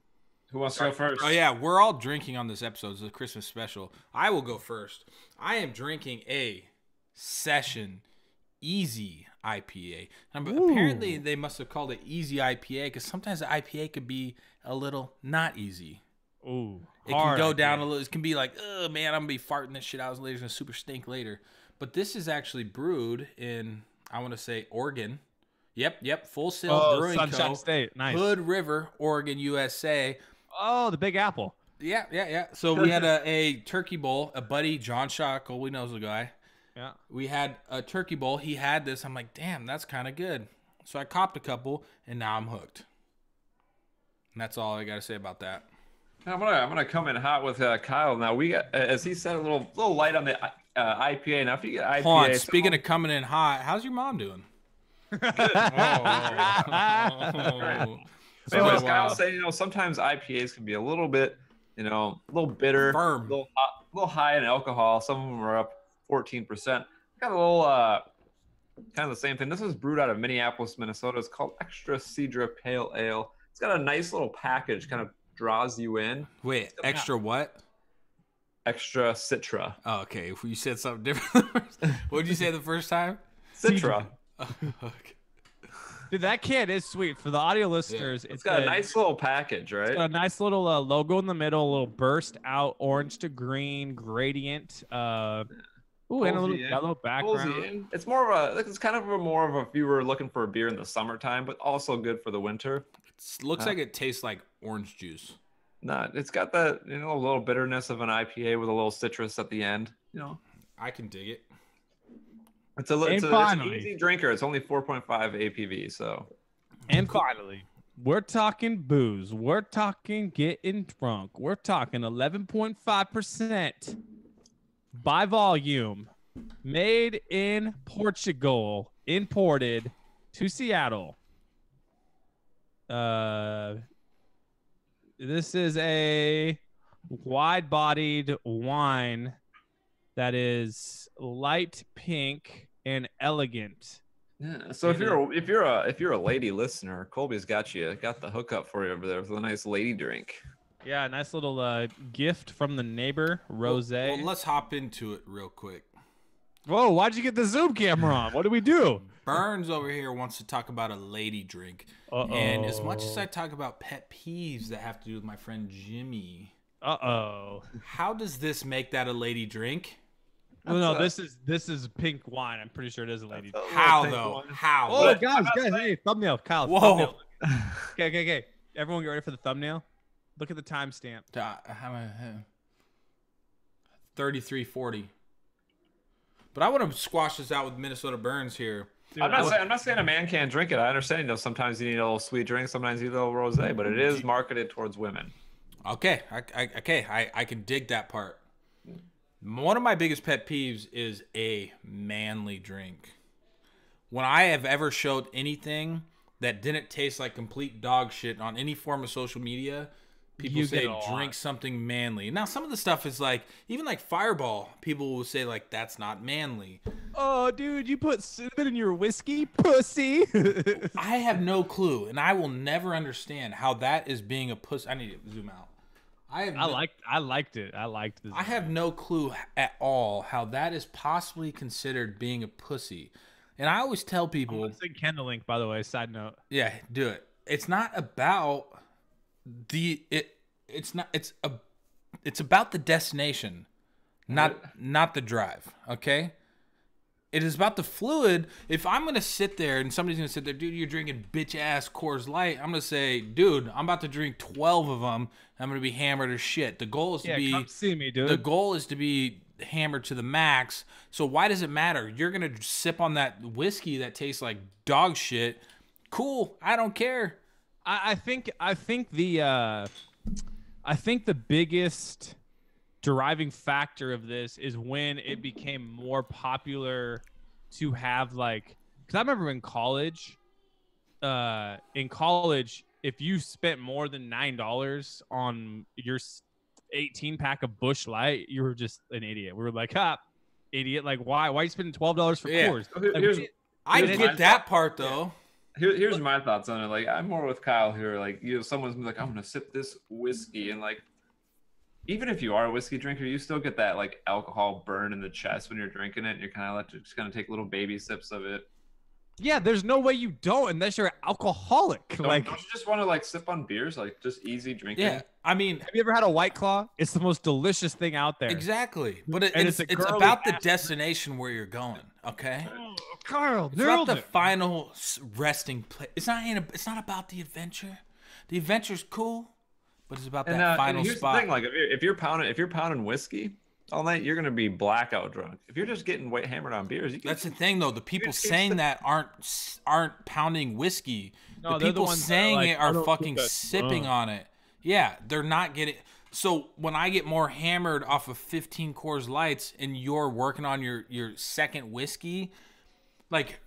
Who wants to go first? Oh, yeah. We're all drinking on this episode. It's a Christmas special. I will go first. I am drinking a Session Easy IPA. Apparently, they must have called it Easy IPA because sometimes the IPA could be a little not easy. Ooh, it can go down a little. It can be like, oh, man, I'm going to be farting this shit out later. It's going to super stink later. But this is actually brewed in, I want to say, Oregon. Yep. Full Sail Brewing Sunshine Co. State. Nice. Hood River, Oregon, USA. Oh, the Big Apple. Yeah. So we had a turkey bowl. A buddy, John Shaw, Colby knows the guy. Yeah. We had a turkey bowl. He had this. I'm like, damn, that's kind of good. So I copped a couple, and now I'm hooked. And that's all I got to say about that. I'm gonna come in hot with Kyle. Now we got, as he said, a little light on the IPA. Now if you get IPA, hold on. Speaking of coming in hot, how's your mom doing? Good. So as Kyle saying, you know, sometimes IPAs can be a little bit, you know, a little bitter, firm, a little high in alcohol. Some of them are up 14%. Got a little kind of the same thing. This is brewed out of Minneapolis, Minnesota. It's called Extra Cedra Pale Ale. It's got a nice little package, kind of draws you in. Wait, extra what? Extra Citra. Oh, okay. You said something different. What did you say the first time? Citra. Okay. Dude, that can is sweet. For the audio listeners, it's got a nice little package, right? It's got a nice little logo in the middle, a little burst out orange to green gradient. Ooh, and a little yellow background. It's more of a, it's kind of more of a, if you were looking for a beer in the summertime, but also good for the winter. It looks like it tastes like orange juice. No, it's got that, you know, a little bitterness of an IPA with a little citrus at the end. You know, I can dig it. It's an easy drinker. It's only 4.5 APV. So, and finally, we're talking booze. We're talking getting drunk. We're talking 11.5%. By volume, made in Portugal, imported to Seattle. This is a wide-bodied wine that is light pink and elegant. Yeah. So if you're a lady listener, Colby's got the hookup for you over there with a nice lady drink. Yeah, nice little gift from the neighbor, Rose. Well, let's hop into it real quick. Whoa, why'd you get the Zoom camera on? What do we do? Burns over here wants to talk about a lady drink. And as much as I talk about pet peeves that have to do with my friend Jimmy. How does this make that a lady drink? No, this is pink wine. I'm pretty sure it is a lady drink. How though? How? Oh, guys, hey, thumbnail, Kyle. Whoa. Thumbnail. Okay. Everyone get ready for the thumbnail. Look at the timestamp. 33:40. But I want to squash this out with Minnesota Burns here. Dude, I'm not saying a man can't drink it. I understand, you know, sometimes you need a little sweet drink, sometimes you need a little rosé, but it is marketed towards women. Okay, I can dig that part. One of my biggest pet peeves is a manly drink. When I have ever showed anything that didn't taste like complete dog shit on any form of social media, people say drink something manly. Now, some of the stuff is like, even like Fireball, people will say like, that's not manly. Oh, dude, you put cinnamon in your whiskey, pussy. I have no clue, and I will never understand how that is being a pussy. I need to zoom out. I liked it. I liked this. I have no clue at all how that is possibly considered being a pussy. And I always tell people. Send Ken the link, by the way. Side note. Yeah, do it. it's not about it's about the destination, not the drive. Okay. It is about the fluid. If I'm going to sit there and somebody's going to sit there, dude, you're drinking bitch-ass Coors Light, I'm going to say, dude, I'm about to drink 12 of them. I'm going to be hammered as shit. The goal is to be... come see me, dude. The goal is to be hammered to the max. So why does it matter? You're going to sip on that whiskey that tastes like dog shit. Cool. I don't care. I think the biggest deriving factor of this is when it became more popular to have like, because I remember in college, if you spent more than $9 on your 18 pack of Busch Light, you were just an idiot. We were like, idiot. Like, why are you spending $12 for Coors? I get that part though. Here's my thoughts on it. Like, I'm more with Kyle here. Like, someone's like, I'm gonna sip this whiskey, and like, even if you are a whiskey drinker, you still get that like alcohol burn in the chest when you're drinking it. And you're kind of like just gonna take little baby sips of it. Yeah, there's no way you don't unless you're an alcoholic. Don't you just want to like sip on beers, like just easy drinking? Yeah, I mean, have you ever had a White Claw? It's the most delicious thing out there. Exactly, but it's about the destination where you're going. Okay, Carl, it's about the final resting place. It's not about the adventure. The adventure's cool. But it's about that final here's spot. The thing, like if you're pounding whiskey all night, you're gonna be blackout drunk. If you're just getting hammered on beers, that's the thing though. The people saying that aren't pounding whiskey. No, the people saying it are fucking sipping on it. Yeah, they're not getting. So when I get more hammered off of 15 Coors Lights and you're working on your second whiskey, like.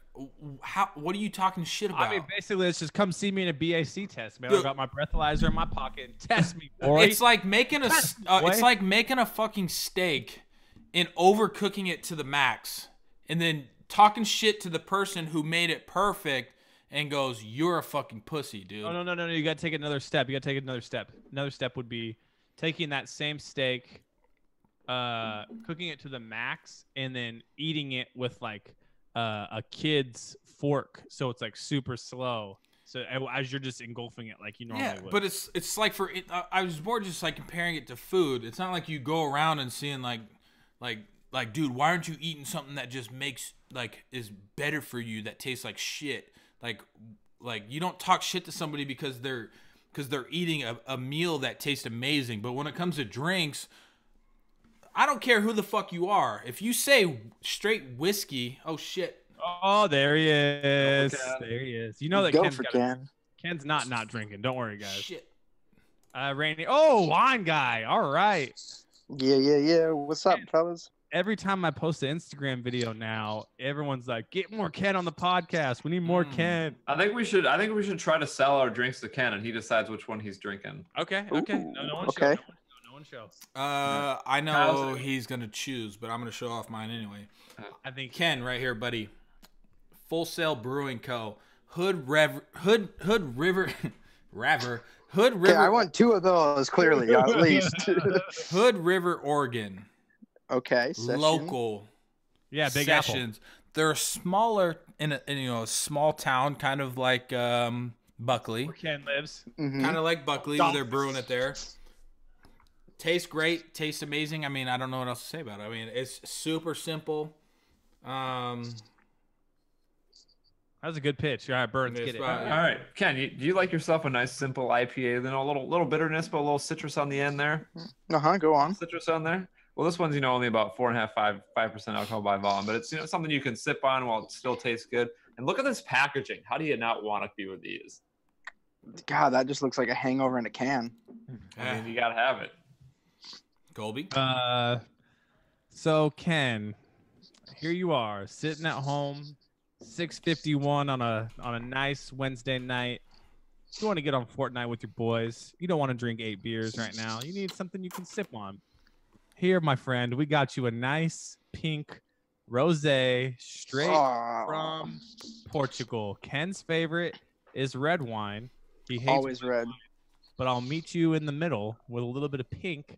What are you talking shit about? I mean, basically, it's just come see me in a BAC test, man. I got my breathalyzer in my pocket. And test me, boy. It's like making a fucking steak and overcooking it to the max, and then talking shit to the person who made it perfect and goes, "You're a fucking pussy, dude." No. You got to take another step. Another step would be taking that same steak, cooking it to the max, and then eating it with like a kid's fork, so it's like super slow. So as you're just engulfing it like you normally would. But it's like I was more just like comparing it to food. It's not like you go around and seeing like, dude, why aren't you eating something that just makes is better for you that tastes like shit? Like you don't talk shit to somebody because they're eating a meal that tastes amazing. But when it comes to drinks, I don't care who the fuck you are. If you say straight whiskey, oh shit. Oh, there he is. There he is. You know that Ken's not drinking. Don't worry, guys. Shit. Randy. Oh, wine guy. All right. Yeah. What's up, fellas? Every time I post an Instagram video now, everyone's like, "Get more Ken on the podcast. We need more Ken." I think we should try to sell our drinks to Ken, and he decides which one he's drinking. Okay. Ooh, No one okay. Show. I know he's gonna choose, but I'm gonna show off mine anyway. I think Ken right here, buddy. Full Sail Brewing Co. Hood River. Okay, I want 2 of those clearly, at least. Hood River, Oregon. Okay. Session. Local. Yeah, Big sessions. Apple. They're smaller in a small town, kind of like Buckley. Where Ken lives. Mm-hmm. Kind of like Buckley, where they're brewing it there. Tastes great. Tastes amazing. I mean, I don't know what else to say about it. I mean, it's super simple. That was a good pitch. All right, Burns, get it. All right, Ken, do you like yourself a nice simple IPA? Then a little bitterness, but a little citrus on the end there. Go on. Citrus on there. Well, this one's only about 4.5%, 5% alcohol by volume, but it's something you can sip on while it still tastes good. And look at this packaging. How do you not want a few of these? God, that just looks like a hangover in a can. I mean, you gotta have it. Colby. So Ken, here you are sitting at home, 6:51 on a nice Wednesday night. You want to get on Fortnite with your boys. You don't want to drink 8 beers right now. You need something you can sip on. Here, my friend, we got you a nice pink rosé straight from Portugal. Ken's favorite is red wine. He hates always red. wine, but I'll meet you in the middle with a little bit of pink.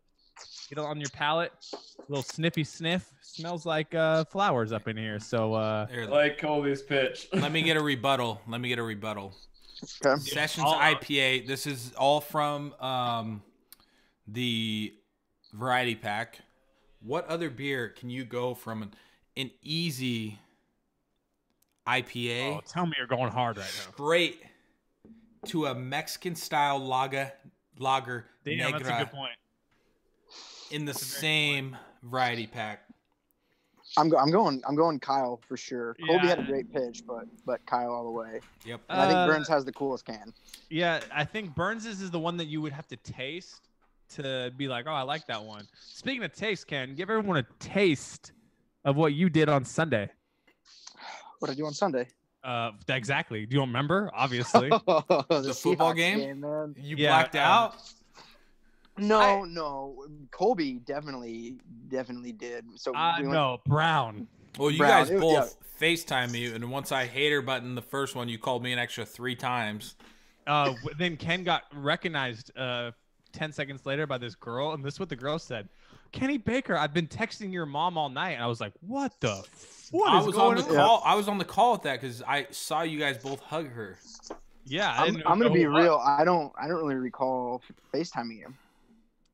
Get it on your palate. A little sniffy sniff. Smells like flowers up in here. So like Colby's pitch. Let me get a rebuttal. Okay. Sessions IPA. This is all from the variety pack. What other beer can you go from an easy IPA? Oh, tell me you're going hard right now. Straight to a Mexican style lager Damn, negra that's a good point. in the same variety pack. I'm going Kyle for sure. Colby had a Yeah. great pitch, but Kyle all the way. Yep. And I think Burns has the coolest can. Yeah, I think Burns's is the one that you would have to taste to be like, oh, I like that one. Speaking of taste, Ken, give everyone a taste of what you did on Sunday. What did I do on Sunday? Exactly. Do you remember? Obviously. The football Seahawks game? man. You Yeah, blacked out? No. Colby definitely did. So No, Brown. Well, you Brown, guys both FaceTime me, and once I hater button the first one, you called me an extra 3 times. Then Ken got recognized 10 seconds later by this girl, and this is what the girl said. Kenny Baker, I've been texting your mom all night. And I was like, what the I was on the call. I was on the call with that because I saw you guys both hug her. Yeah, I'm gonna be real. I don't really recall FaceTiming him.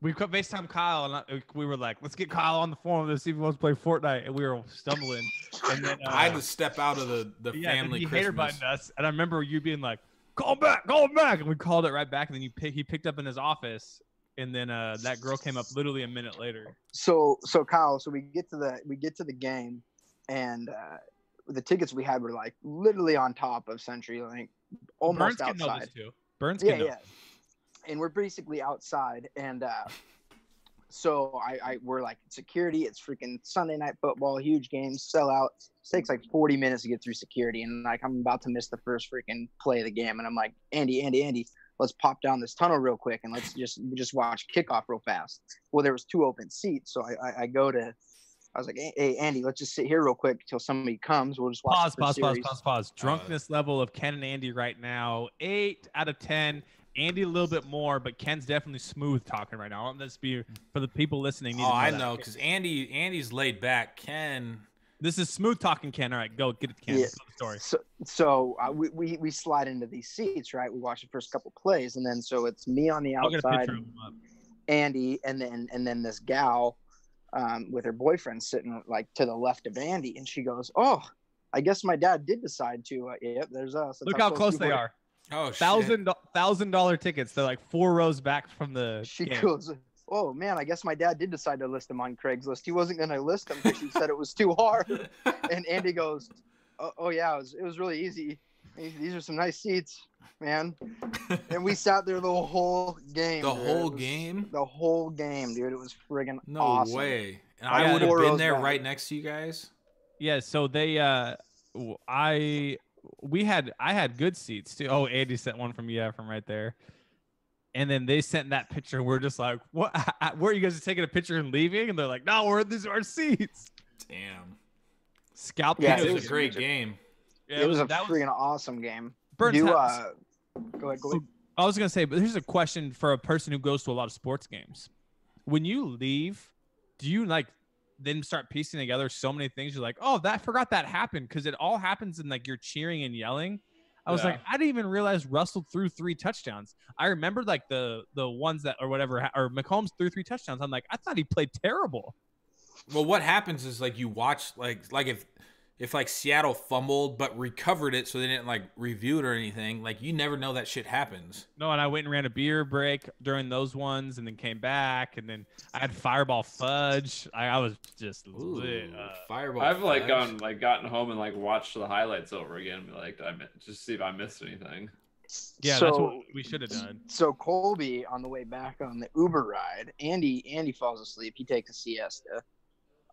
We FaceTime Kyle, and we were like, let's get Kyle on the phone to see if he wants to play Fortnite, and we were stumbling. And then I had to step out of the family he Christmas. hater buttoned us, and I remember you being like, call him back, and we called it right back, and then he picked up in his office, and then that girl came up literally a minute later. So Kyle, we get to the game, and the tickets we had were like literally on top of CenturyLink, almost Burns can know outside. this too. Burns can know. Yeah. And we're basically outside, and so we're like security. It's freaking Sunday night football, huge game, sellout. It takes like 40 minutes to get through security, and like I'm about to miss the first freaking play of the game, and I'm like, Andy, let's pop down this tunnel real quick and let's just watch kickoff real fast. Well, there was 2 open seats, so I was like, hey Andy, let's just sit here real quick until somebody comes. We'll just watch. Pause. Drunkenness level of Ken and Andy right now, 8 out of 10. Andy a little bit more, but Ken's definitely smooth talking right now. I want this to be for the people listening. I know, because Andy's laid back. Ken, this is smooth talking. Ken, all right, go get it, Ken. Yeah. Story. So we slide into these seats, right? We watch the first couple plays, and then so it's me on the outside, Andy, and then this gal with her boyfriend sitting like to the left of Andy, and she goes, "Oh, I guess my dad did decide to." Yep, there's us. Look how close they are. Oh, $1,000 tickets. They're like 4 rows back from the She game. goes, "Oh man, I guess my dad did decide to list them on Craigslist. He wasn't going to list them because he said it was too hard." And Andy goes, "Oh yeah, it was really easy. These are some nice seats, man." And we sat there the whole game. The whole game, dude. It was friggin' no awesome. way. And I would have been there right next to you guys. Yeah. So they, I had good seats too. Oh, Andy sent one from right there. And then they sent that picture. We're just like, what? Where are you guys taking a picture and leaving? And they're like, no, these are our seats. Damn. Scalp. Yeah, it was a great game. Yeah, it was a freaking awesome game. Burns, go ahead. I was gonna say, but here's a question for a person who goes to a lot of sports games. When you leave, do you like then start piecing together so many things? You're like, oh, I forgot that happened, because it all happens in like you're cheering and yelling. I was like, I didn't even realize Russell threw 3 touchdowns. I remembered like the ones that or whatever, or Mahomes threw 3 touchdowns. I'm like, I thought he played terrible. Well, what happens is like you watch like if like Seattle fumbled but recovered it, so they didn't like review it or anything. Like you never know that shit happens. No, and I went and ran a beer break during those ones, and then came back, and then I had Fireball Fudge. I was just lit. Fireball. I've like gotten home and like watched the highlights over again, like just see if I missed anything. Yeah, that's what we should have done. So Colby, on the way back on the Uber ride, Andy falls asleep. He takes a siesta.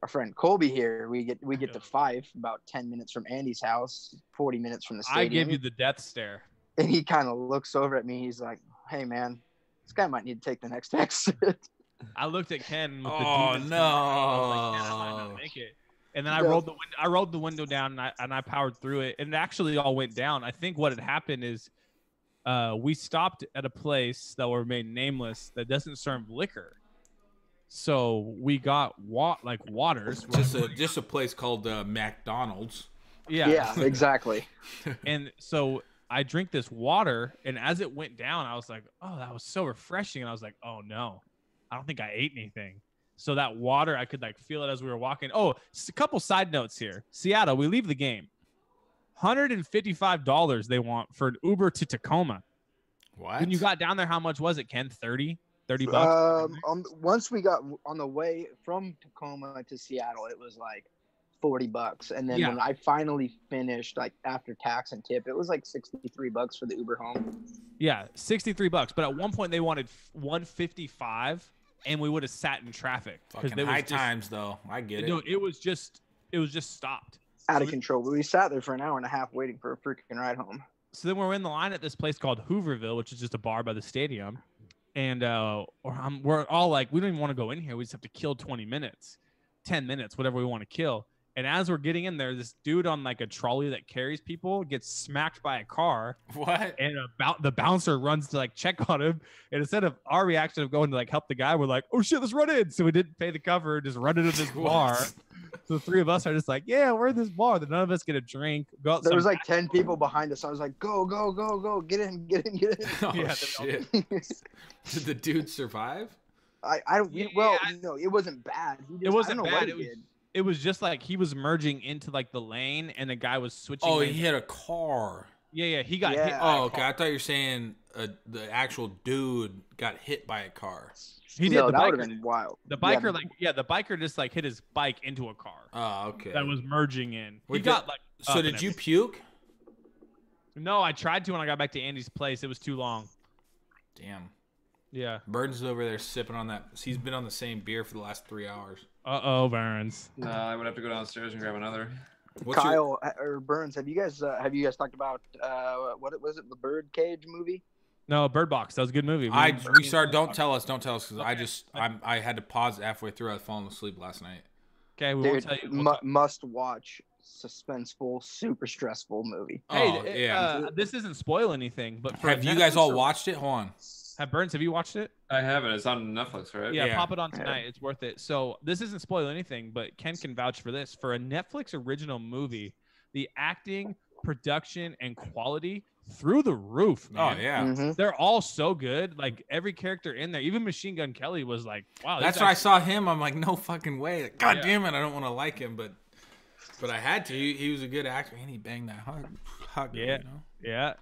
Our friend Colby here, we get to Fife, about 10 minutes from Andy's house, 40 minutes from the stadium. I give you the death stare. And he kind of looks over at me. He's like, "Hey, man, this guy might need to take the next exit." I looked at Ken. With oh the no! I was like, Ken, I might not make it. And then I rolled the window down, and I powered through it, and it actually all went down. I think what had happened is we stopped at a place that were made nameless that doesn't serve liquor. So we got waters. Just a place called McDonald's. Yeah, exactly. And so I drink this water, and as it went down, I was like, oh, that was so refreshing. And I was like, oh no, I don't think I ate anything. So that water, I could like feel it as we were walking. Oh, a couple side notes here. Seattle, we leave the game. $155 they want for an Uber to Tacoma. What? When you got down there, how much was it, Ken? 30 bucks? Once we got on the way from Tacoma to Seattle, it was like $40. And then when I finally finished, like after tax and tip, it was like $63 for the Uber home. Yeah, $63. But at one point they wanted $155, and we would have sat in traffic. Fucking high times, though. I get it. No, it was just stopped. Out of control. We sat there for an hour and a half waiting for a freaking ride home. So then we're in the line at this place called Hooverville, which is just a bar by the stadium. And we're all like, we don't even want to go in here. We just have to kill 20 minutes, 10 minutes, whatever we want to kill. And as we're getting in there, this dude on like a trolley that carries people gets smacked by a car. What? And the bouncer runs to like check on him. And instead of our reaction of going to like help the guy, we're like, oh shit, let's run in. So we didn't pay the cover, just run into this bar. So the three of us are just like, yeah, we're in this bar. Then none of us get a drink. Go out. There was like 10 people behind us. I was like, go, go, go, go. Get in. Oh, yeah, shit. Did the dude survive? No, it wasn't bad. It wasn't bad. It was just like he was merging into like the lane, and the guy was switching. Oh, he hit a car. Yeah, he got hit. Oh, okay. I thought you were saying the actual dude got hit by a car. He did. No, the that biker, would have been wild. The biker, the biker just like hit his bike into a car. Oh, okay. That was merging in. He got like. So did you puke? No, I tried to when I got back to Andy's place. It was too long. Damn. Yeah. Burns is over there sipping on that. He's been on the same beer for the last 3 hours. Burns. I would have to go downstairs and grab another. Kyle or Burns, have you guys talked about what was it, the Birdcage movie? No, Bird Box. That was a good movie. We started. Don't tell us because I had to pause it halfway through. I was falling asleep last night. Okay, we won't tell you. Must watch, suspenseful, super stressful movie. Hey, this doesn't spoil anything, but have you guys all watched it? Hold on. Burns, have you watched it? I haven't. It's on Netflix, right? Yeah, pop it on tonight. It's worth it. So this doesn't spoil anything, but Ken can vouch for this. For a Netflix original movie, the acting, production, and quality through the roof, man. Oh, yeah. Mm-hmm. They're all so good. Like, every character in there, even Machine Gun Kelly was like, wow. That's why I saw him. I'm like, no fucking way. Like, God damn it. I don't want to like him, but I had to. He was a good actor, and he banged that hard. Yeah. You know?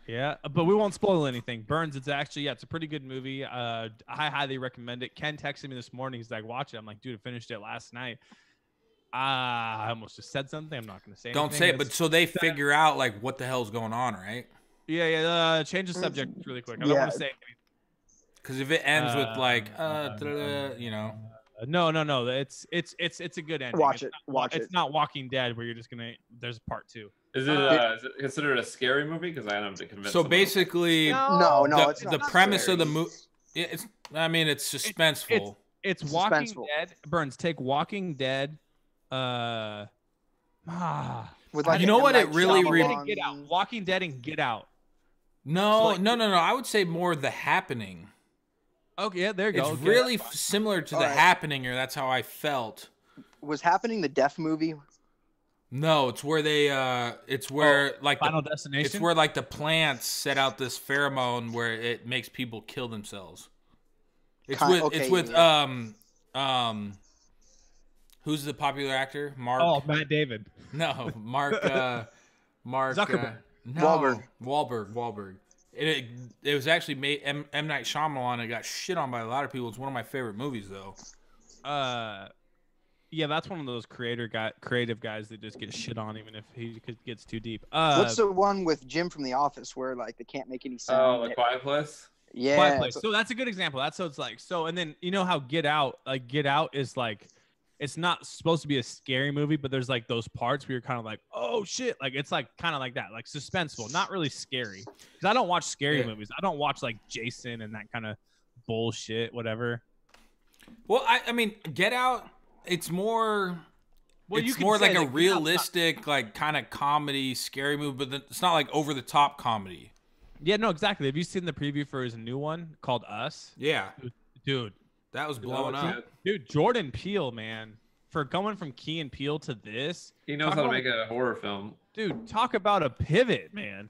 Yeah. But we won't spoil anything. Burns, it's a pretty good movie. I highly recommend it. Ken texted me this morning. He's like, watch it. I'm like, dude, I finished it last night. I almost just said something. I'm not going to say anything. Don't say it, but so they figure out, like, what the hell's going on, right? Yeah. Change the subject really quick. I don't want to say anything. Because if it ends with, like, you know. No. It's a good ending. Watch it. It's not Walking Dead where you're just going to, there's part 2. Is it considered a scary movie? Because I am convinced. So basically, no, it's not the premise of the movie. It's suspenseful. It's Walking Dead. Burns, take Walking Dead. With you know what it really Get Out. Walking Dead and Get Out. No. I would say more The Happening. Okay, yeah, there you go. It's really similar to The Happening, or that's how I felt. Was Happening the deaf movie? No, it's where they it's where like Final Destination. It's where like the plants set out this pheromone where it makes people kill themselves. It's with who's the popular actor? Mark. Oh, Matt David. No, Mark Zuckerberg. No, Wahlberg. It was actually made M. Night Shyamalan. It got shit on by a lot of people. It's one of my favorite movies though. Yeah, that's one of those creative guys that just get shit on even if he gets too deep. What's the one with Jim from The Office where like they can't make any sound? Oh, The Quiet Place. Yeah. Quiet Place. So that's a good example. That's so it's like and then you know how Get Out is like it's not supposed to be a scary movie, but there's like those parts where you're kind of like, oh shit, like it's like kind of like that, like suspenseful, not really scary. Because I don't watch scary movies. I don't watch like Jason and that kind of bullshit, whatever. Well, I mean, Get Out. It's more. Well, it's more like a realistic, like kind of comedy, scary movie, but it's not like over the top comedy. Yeah, no, exactly. Have you seen the preview for his new one called Us? Yeah, dude, that was blowing up. Dude, Jordan Peele, man, for going from Key and Peele to this, he knows how to make a horror film. Dude, talk about a pivot, man.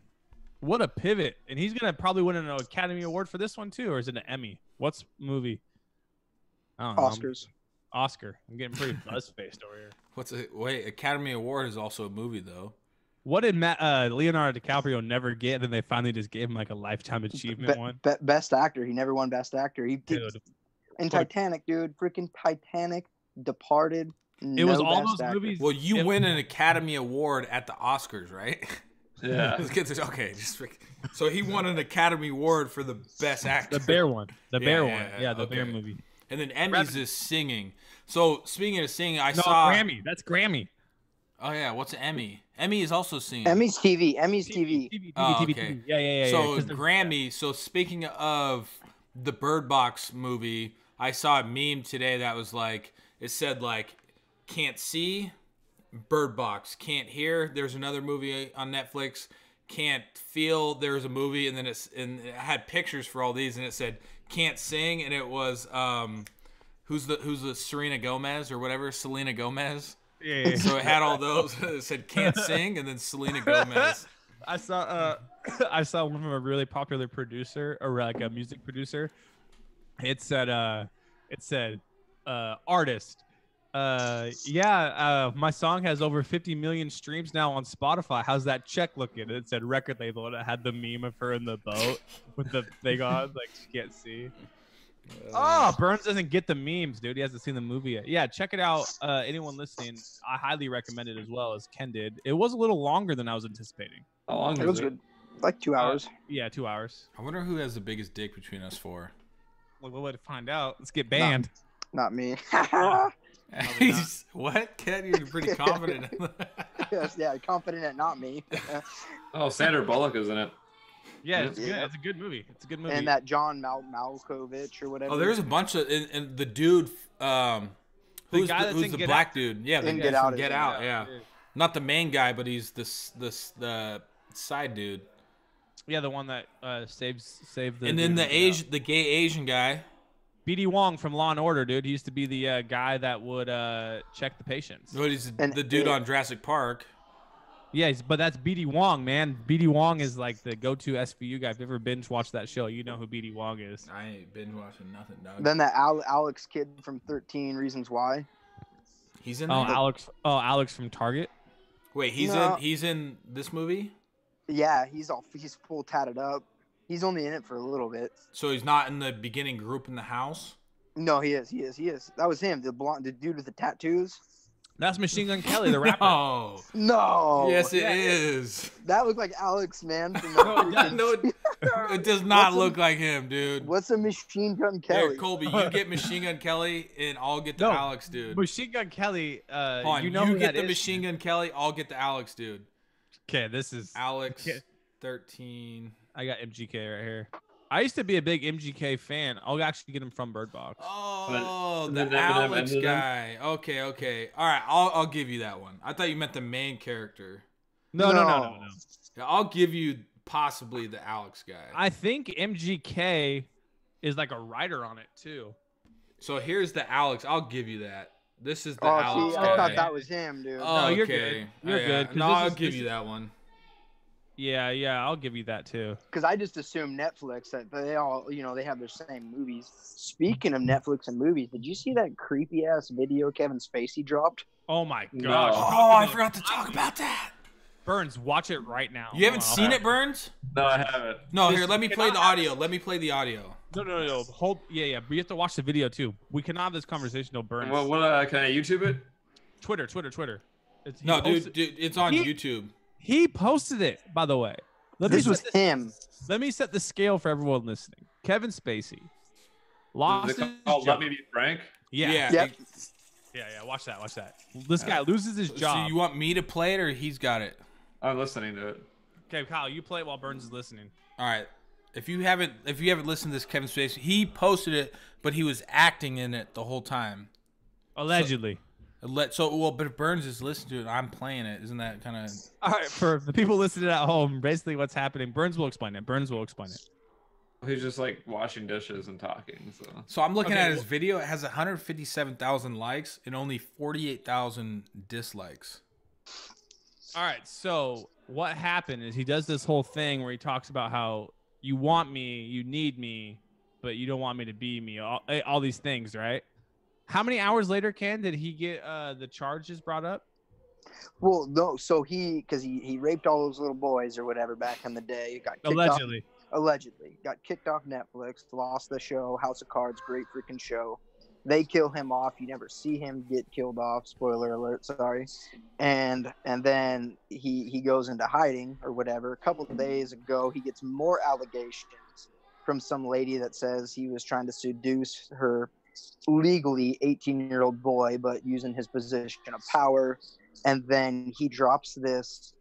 What a pivot. And he's going to probably win an Academy Award for this one, too. Or is it an Emmy? What's movie? I don't know. Oscars. Oscar. I'm getting pretty buzz-faced over here. Wait, Academy Award is also a movie, though. What did Leonardo DiCaprio never get? And then they finally just gave him like a lifetime achievement one. Best actor. He never won Best Actor. He did. And Titanic, dude. Freaking Titanic, Departed. It was all those movies. Well, you win an Academy Award at the Oscars, right? Yeah. Let's get this. Okay. So he won an Academy Award for the best actor. The bear one. The bear one. Yeah, the okay. bear movie. And then Emmys is singing. So speaking of singing, I saw Grammy. That's Grammy. Oh yeah, what's an Emmy? Emmy is also singing. Emmy's TV. Emmy's TV. Okay. Yeah. So Grammy. So speaking of the Bird Box movie, I saw a meme today that was like, it said like, can't see, Bird Box, can't hear. There's another movie on Netflix, can't feel. There's a movie, and then it had pictures for all these, and it said can't sing, and it was who's the Selena Gomez or whatever, Selena Gomez. Yeah. So it had all those. It said can't sing, and then Selena Gomez. I saw one from a really popular producer, or like a music producer. It said artist. My song has over 50 million streams now on Spotify. How's that check looking? And it said record label, and it had the meme of her in the boat with the thing on, like she can't see. Burns doesn't get the memes, dude. He hasn't seen the movie yet. Yeah, check it out. Anyone listening, I highly recommend it as well, as Ken did. It was a little longer than I was anticipating. How long It was good. Like 2 hours. Yeah, 2 hours. I wonder who has the biggest dick between us four. Well, we'll let it find out. Let's get banned. Not me. What? Ken, you're pretty confident. Yes, yeah, confident at not me. Oh, Sandra Bullock is in it. Yeah, it's good. It's a good movie. It's a good movie. And that John Malkovich or whatever. Oh, there's a bunch of and the dude, who's the black dude? Yeah, the Get guy Out from Get Out. Yeah, not the main guy, but he's the side dude. Yeah, the one that saved the. And then the gay Asian guy. BD Wong from Law and Order, dude. He used to be the guy that would check the patients. No, he's the dude on Jurassic Park. Yeah, but that's BD Wong, man. BD Wong is like the go-to SVU guy. If you've ever binge watched that show, you know who BD Wong is. I ain't binge watching nothing, dog. Then that Alex kid from 13 Reasons Why. He's in. Alex from Target. Wait, he's in this movie. Yeah, he's full tatted up. He's only in it for a little bit. So he's not in the beginning group in the house? No, he is. That was him, the dude with the tattoos. That's Machine Gun Kelly, the rapper. No. Yes, it is. That looked like Alex, man. No, it does not look like him, dude. What's a Machine Gun Kelly? Here, Colby, you get Machine Gun Kelly, and I'll get the Alex, dude. Machine Gun Kelly, Hold on, you get the Machine Gun Kelly, I'll get the Alex, dude. Okay, this is... Alex, 13... I got MGK right here. I used to be a big MGK fan. I'll actually get him from Bird Box. Oh, the Alex guy. Okay. All right, I'll give you that one. I thought you meant the main character. No. Yeah, I'll give you possibly the Alex guy. I think MGK is like a writer on it too. So here's the Alex. I'll give you that. This is the Alex guy. I thought that was him, dude. Oh, no, you're okay. good. You're good. No, I'll give you that one. Yeah, I'll give you that too. Because I just assume Netflix that they all, they have their same movies. Speaking of Netflix and movies, did you see that creepy ass video Kevin Spacey dropped? Oh my gosh! No. Oh, I forgot to talk about that. Burns, watch it right now. You haven't seen it, Burns? No, I haven't. No, here, let me play the audio. No. Hold. Yeah. But you have to watch the video too. We cannot have this conversation till Burns. What can I YouTube it? Twitter. Dude, it's on YouTube. He posted it, by the way. This was him. Let me set the scale for everyone listening. Kevin Spacey lost his job. Let Me Be Frank? Yeah. Yep. Yeah. Watch that. This guy loses his job. So you want me to play it or he's got it? I'm listening to it. Okay, Kyle, you play it while Burns is listening. All right. If you haven't listened to this Kevin Spacey, he posted it, but he was acting in it the whole time. Allegedly. But if Burns is listening to it, I'm playing it. Isn't that kind of... All right, for the people listening at home, basically what's happening, Burns will explain it. He's just like washing dishes and talking. So I'm looking at his video. It has 157,000 likes and only 48,000 dislikes. All right. So what happened is he does this whole thing where he talks about how you want me, you need me, but you don't want me to be me. All these things, right? How many hours later, Ken, did he get the charges brought up? Well, no. So because he raped all those little boys or whatever back in the day. He got kicked Allegedly. Allegedly got kicked off Netflix, lost the show. House of Cards, great freaking show. They kill him off. You never see him get killed off. Spoiler alert. Sorry. And then he goes into hiding or whatever. A couple of days ago, he gets more allegations from some lady that says he was trying to seduce her legally 18-year-old boy, but using his position of power. And then he drops this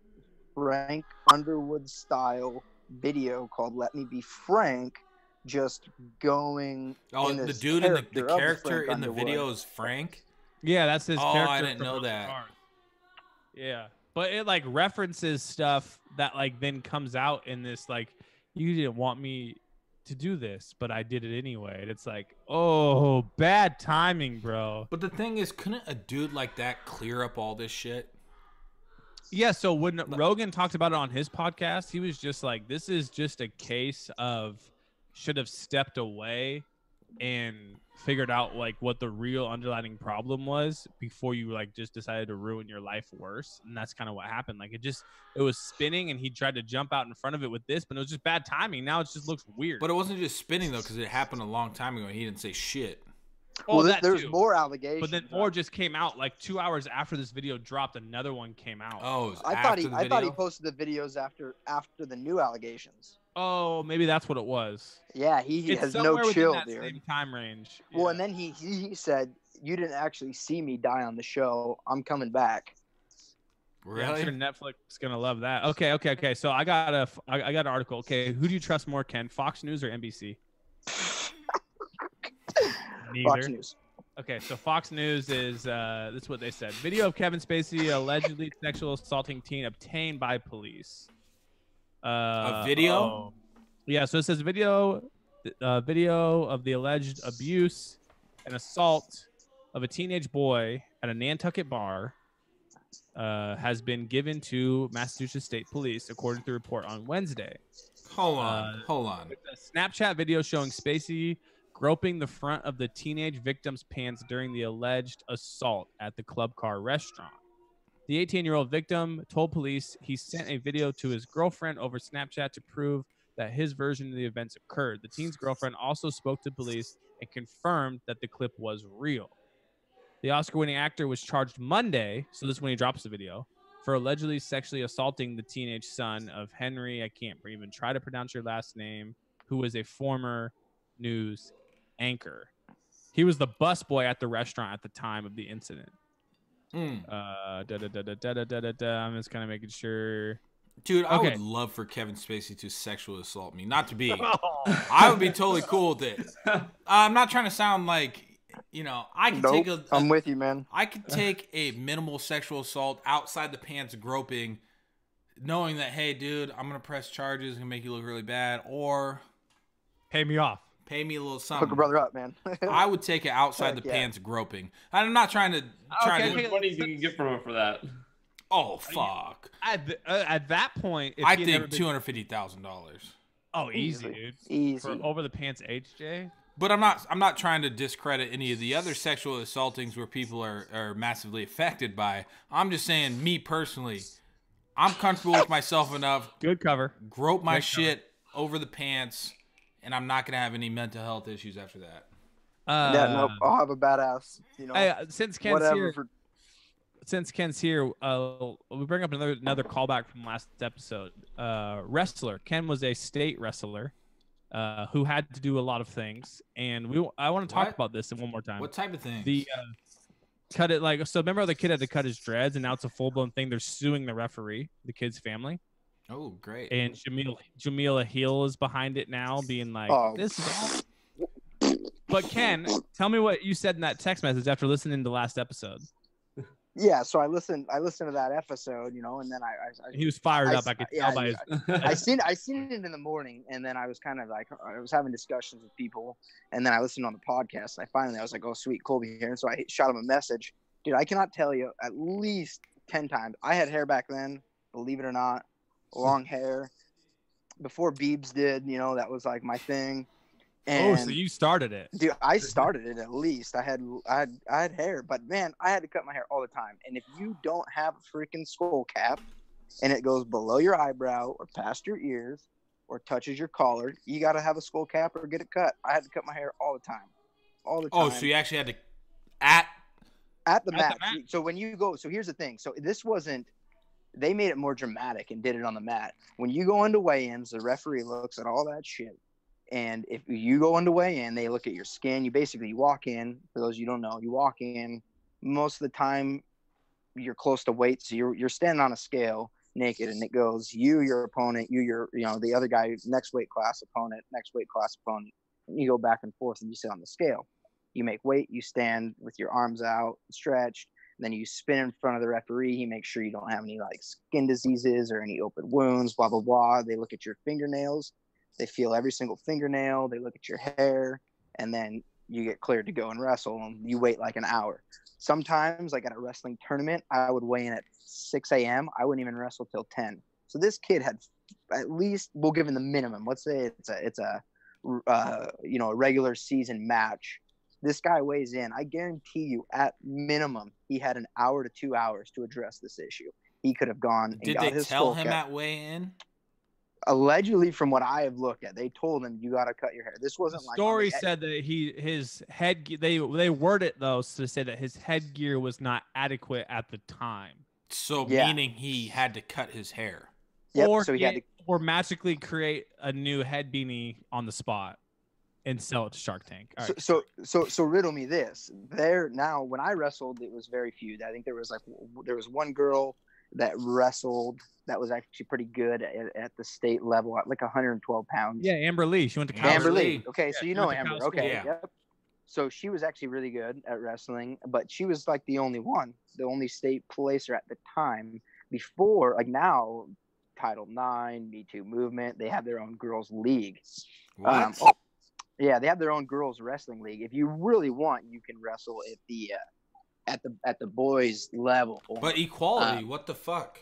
Frank Underwood style video called "Let Me Be Frank," just going. Oh, the dude in the character in the video is Frank. Yeah, that's his character. Oh, I didn't know that. Yeah, but it like references stuff that like then comes out in this like, you didn't want me to do this, but I did it anyway. And it's like, oh, bad timing, bro. But the thing is, couldn't a dude like that clear up all this shit? Yeah, so when Rogan talked about it on his podcast, he was just like, this is just a case of should have stepped away and figured out like what the real underlying problem was before you like just decided to ruin your life worse. And that's kind of what happened. Like it was spinning and he tried to jump out in front of it with this, but it was just bad timing. Now it just looks weird. But it wasn't just spinning though, because it happened a long time ago and he didn't say shit. Well, there's more allegations. But then more just came out like 2 hours after this video dropped. Another one came out. Oh, I thought he posted the videos after the new allegations. Oh, maybe that's what it was. Yeah, he has no chill, dude. Same time range. Well, yeah. And then he said, "You didn't actually see me die on the show. I'm coming back." Really? Yeah, I'm sure Netflix is gonna love that. Okay. So I got an article. Okay, who do you trust more, Ken? Fox News or NBC? Neither. Fox News. Okay, so Fox News is this is what they said. Video of Kevin Spacey allegedly sexual assaulting teen obtained by police. A video? Oh. Yeah, so it says video of the alleged abuse and assault of a teenage boy at a Nantucket bar has been given to Massachusetts State Police, according to the report on Wednesday. Hold on. A Snapchat video showing Spacey groping the front of the teenage victim's pants during the alleged assault at the Club Car restaurant. The 18-year-old victim told police he sent a video to his girlfriend over Snapchat to prove that his version of the events occurred. The teen's girlfriend also spoke to police and confirmed that the clip was real. The Oscar-winning actor was charged Monday, so this is when he drops the video, for allegedly sexually assaulting the teenage son of Henry, I can't even try to pronounce your last name, who was a former news anchor. He was the busboy at the restaurant at the time of the incident. I'm just kind of making sure. Dude, I would love for Kevin Spacey to sexually assault me. Not to be. I would be totally cool with it. I'm not trying to sound like, I could take I'm with you, man. I could take a minimal sexual assault outside the pants groping, knowing that, hey, dude, I'm going to press charges and make you look really bad, or pay me off. Pay me a little something. Hook a brother up, man. I would take it outside the pants groping. I'm not trying to. How much money do you can get from him for that? Oh fuck! At that point, I think $250,000. Oh, easy, dude. Easy. For over the pants HJ. But I'm not trying to discredit any of the other sexual assaultings where people are massively affected by. I'm just saying, me personally, I'm comfortable with myself enough. Good cover. Grope my shit over the pants. And I'm not gonna have any mental health issues after that. Nope. I'll have a badass. Hey, since Ken's here, we bring up another callback from last episode. Wrestler Ken was a state wrestler who had to do a lot of things, and I want to talk about this one more time. What type of thing? The cut it so. Remember, the kid had to cut his dreads, and now it's a full blown thing. They're suing the referee, the kid's family. Oh, great. And Jamila Hill is behind it now, being like, this is all. But Ken, tell me what you said in that text message after listening to the last episode. Yeah, so I listened to that episode, and then he was fired up. I could tell by his. I seen it in the morning, and then I was kind of like, I was having discussions with people, and then I listened on the podcast. And I was like, oh, sweet, Colby here. And so I shot him a message. Dude, I cannot tell you at least 10 times. I had hair back then, believe it or not, long hair. Before Biebs did, that was like my thing. And, so you started it. Dude, I started it at least. I had hair, but man, I had to cut my hair all the time. And if you don't have a freaking skull cap and it goes below your eyebrow or past your ears or touches your collar, you got to have a skull cap or get it cut. I had to cut my hair all the time. All the time. Oh, so you actually had to at the match. So when you go, so here's the thing. So this wasn't, they made it more dramatic and did it on the mat. When you go into weigh-ins, the referee looks at all that shit. And if you go into weigh-in, they look at your skin. You walk in. For those you don't know, you walk in. Most of the time, you're close to weight, so you're standing on a scale naked, and it goes your opponent, the other guy, next weight class opponent. And you go back and forth, and you sit on the scale. You make weight. You stand with your arms out, stretched. Then you spin in front of the referee. He makes sure you don't have any like skin diseases or any open wounds. Blah blah blah. They look at your fingernails. They feel every single fingernail. They look at your hair, and then you get cleared to go and wrestle. And you wait like an hour. Sometimes, like at a wrestling tournament, I would weigh in at 6 a.m. I wouldn't even wrestle till 10. So this kid had at least, we'll give him the minimum. Let's say it's a regular season match. This guy weighs in. I guarantee you, at minimum, he had an hour to 2 hours to address this issue. He could have gone and Did got they his tell skull him cap. at weigh-in? Allegedly, from what I have looked at, they told him you got to cut your hair. This wasn't The like story said that his headgear. They word it though to say that his headgear was not adequate at the time. So meaning he had to cut his hair. Yep, or so he had to, or magically create a new head beanie on the spot and sell it to Shark Tank. All right. So riddle me this. There now, when I wrestled, it was very few. I think there was one girl that wrestled that was actually pretty good at the state level at like 112 pounds. Yeah, Amber Lee. She went to Amber Lee. Lee. Okay, so you know Amber. Okay, yeah. Yep. So she was actually really good at wrestling, but she was like the only state placer at the time. Before, like now, Title IX, Me Too movement, they have their own girls' league. What? Yeah, they have their own girls' wrestling league. If you really want, you can wrestle at the boys' level. But equality, what the fuck?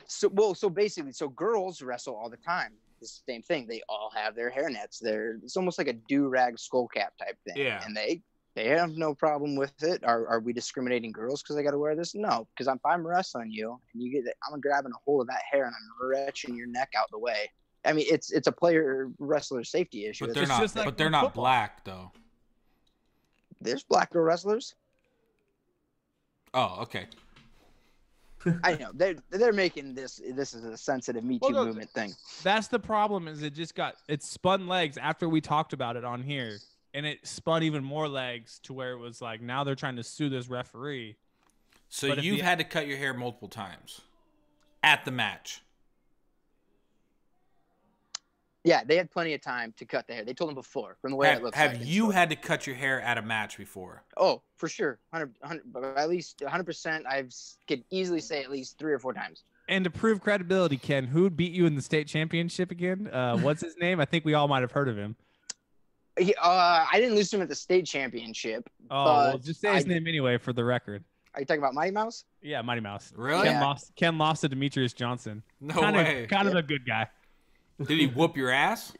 So basically, girls wrestle all the time. The same thing. They all have their hairnets. It's almost like a do-rag skull cap type thing. Yeah. And they have no problem with it. Are we discriminating girls because they got to wear this? No, because if I'm wrestling you and you get it, I'm grabbing a hold of that hair and I'm wrenching your neck out the way. I mean, it's a wrestler safety issue. But they're not black though. There's black girl wrestlers. Oh, okay. I know they're making this is a sensitive Me Too movement thing. That's the problem. Is it spun legs after we talked about it on here, and it spun even more legs to where it was like now they're trying to sue this referee. So you've had to cut your hair multiple times at the match. Yeah, they had plenty of time to cut the hair. They told them before from the way it looks. Have you had to cut your hair at a match before? Oh, for sure, 100 at least 100%. I could easily say at least 3 or 4 times. And to prove credibility, Ken, who beat you in the state championship again? What's his name? I think we all might have heard of him. I didn't lose to him at the state championship. Oh, well, just say his name anyway for the record. Are you talking about Mighty Mouse? Yeah, Mighty Mouse. Really? Ken lost to Demetrius Johnson. No way. Kind of a good guy. Did he whoop your ass?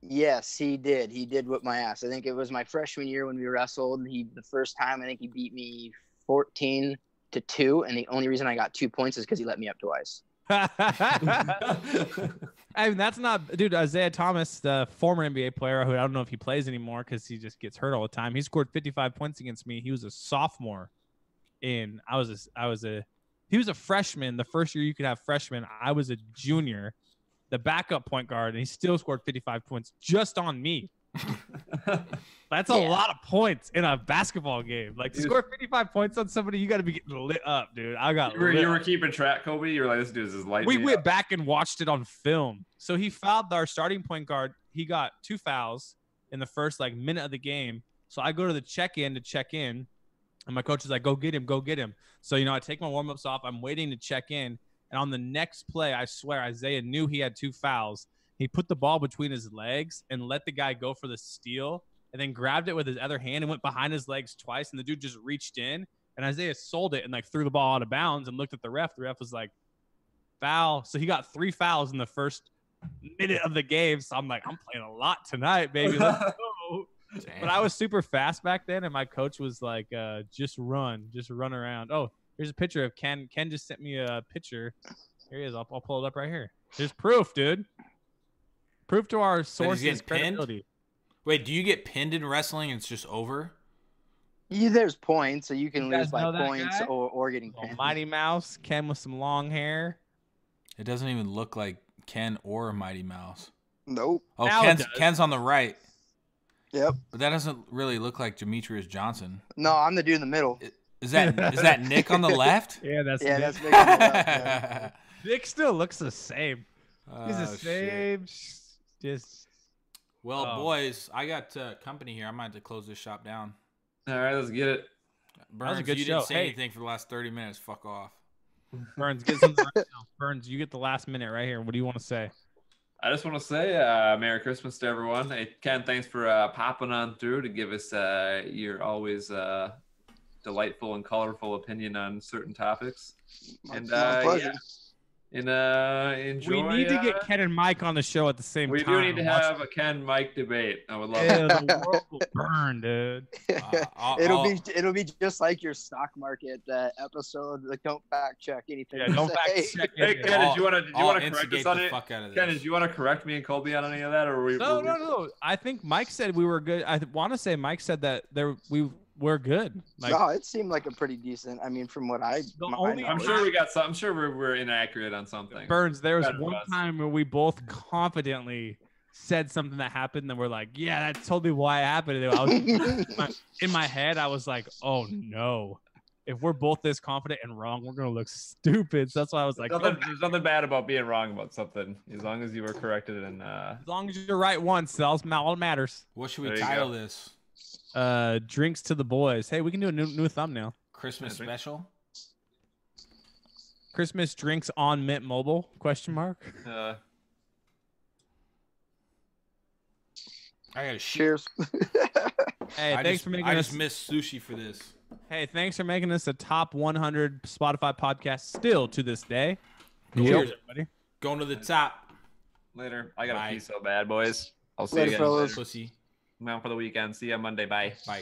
Yes, he did. He did whip my ass. I think it was my freshman year when we wrestled. The first time, I think he beat me 14-2, and the only reason I got 2 points is because he let me up twice. I mean, that's not, dude. Isaiah Thomas, the former NBA player, who I don't know if he plays anymore because he just gets hurt all the time. He scored 55 points against me. He was a sophomore, he was a freshman. The first year you could have freshmen. I was a junior, the backup point guard, and he still scored 55 points just on me. That's a lot of points in a basketball game. Like, to score 55 points on somebody, you got to be getting lit up, dude. You were keeping track, Kobe? You were like, this dude is light. We went back and watched it on film. So he fouled our starting point guard. He got 2 fouls in the first minute of the game. So I go to the check-in to check in. And my coach is like, go get him, go get him. So, I take my warm-ups off. I'm waiting to check in. And on the next play, I swear, Isaiah knew he had 2 fouls. He put the ball between his legs and let the guy go for the steal and then grabbed it with his other hand and went behind his legs twice. And the dude just reached in and Isaiah sold it and like threw the ball out of bounds and looked at the ref. The ref was like, foul. So he got 3 fouls in the first minute of the game. So I'm like, I'm playing a lot tonight, baby. Let's go. But I was super fast back then, and my coach was like, just run around. Oh, here's a picture of Ken. Ken just sent me a picture. Here he is. I'll pull it up right here. There's proof, dude. Proof to our sources' credibility. Wait, do you get pinned in wrestling and it's just over? Yeah, there's points, so you can lose like points or getting pinned. Mighty Mouse, Ken with some long hair. It doesn't even look like Ken or Mighty Mouse. Nope. Oh, Ken's on the right. Yep. But that doesn't really look like Demetrius Johnson. No, I'm the dude in the middle. Is that Nick on the left? Yeah, that's Nick on the left. Yeah. Nick still looks the same. He's the same. Just. Well, boys, I got company here. I might have to close this shop down. All right, let's get it. Burns, you didn't say anything for the last 30 minutes. Fuck off. Burns, get something right now. Burns, you get the last minute right here. What do you want to say? I just want to say Merry Christmas to everyone. Hey, Ken, thanks for popping on through to give us your always delightful and colorful opinion on certain topics. My pleasure. Enjoy. We need to get Ken and Mike on the show at the same time. We do need to have a Ken-Mike debate. I would love it. The world will burn, dude. It'll be just like your stock market episode. Like, don't fact check anything. Yeah, don't fact check. Hey, Ken, did you want to correct us on it? Ken, did you want to correct me and Colby on any of that, or were we? No. I think Mike said we were good. I want to say Mike said that we're good. Like, no, it seemed like a pretty decent. I mean, from what I'm sure we got some. I'm sure we're inaccurate on something. Burns, there was one time where we both confidently said something that happened, and we're like, "Yeah, that's totally why it happened." I was, in my head, I was like, "Oh no, if we're both this confident and wrong, we're gonna look stupid." So that's why I was like, "There's nothing bad about being wrong about something, as long as you were corrected and as long as you're right once, that's all that matters." What should we title this? Drinks to the boys. Hey, we can do a new thumbnail. Christmas special. Christmas drinks on Mint Mobile? ? I got a cheers. Hey, thanks for making us. I just missed sushi for this. Hey, thanks for making us a top 100 Spotify podcast still to this day. Cheers, everybody. Going to the top. Later. I got to pee so bad, boys. I'll see you guys later. Pussy. I'm out for the weekend. See you on Monday. Bye. Bye.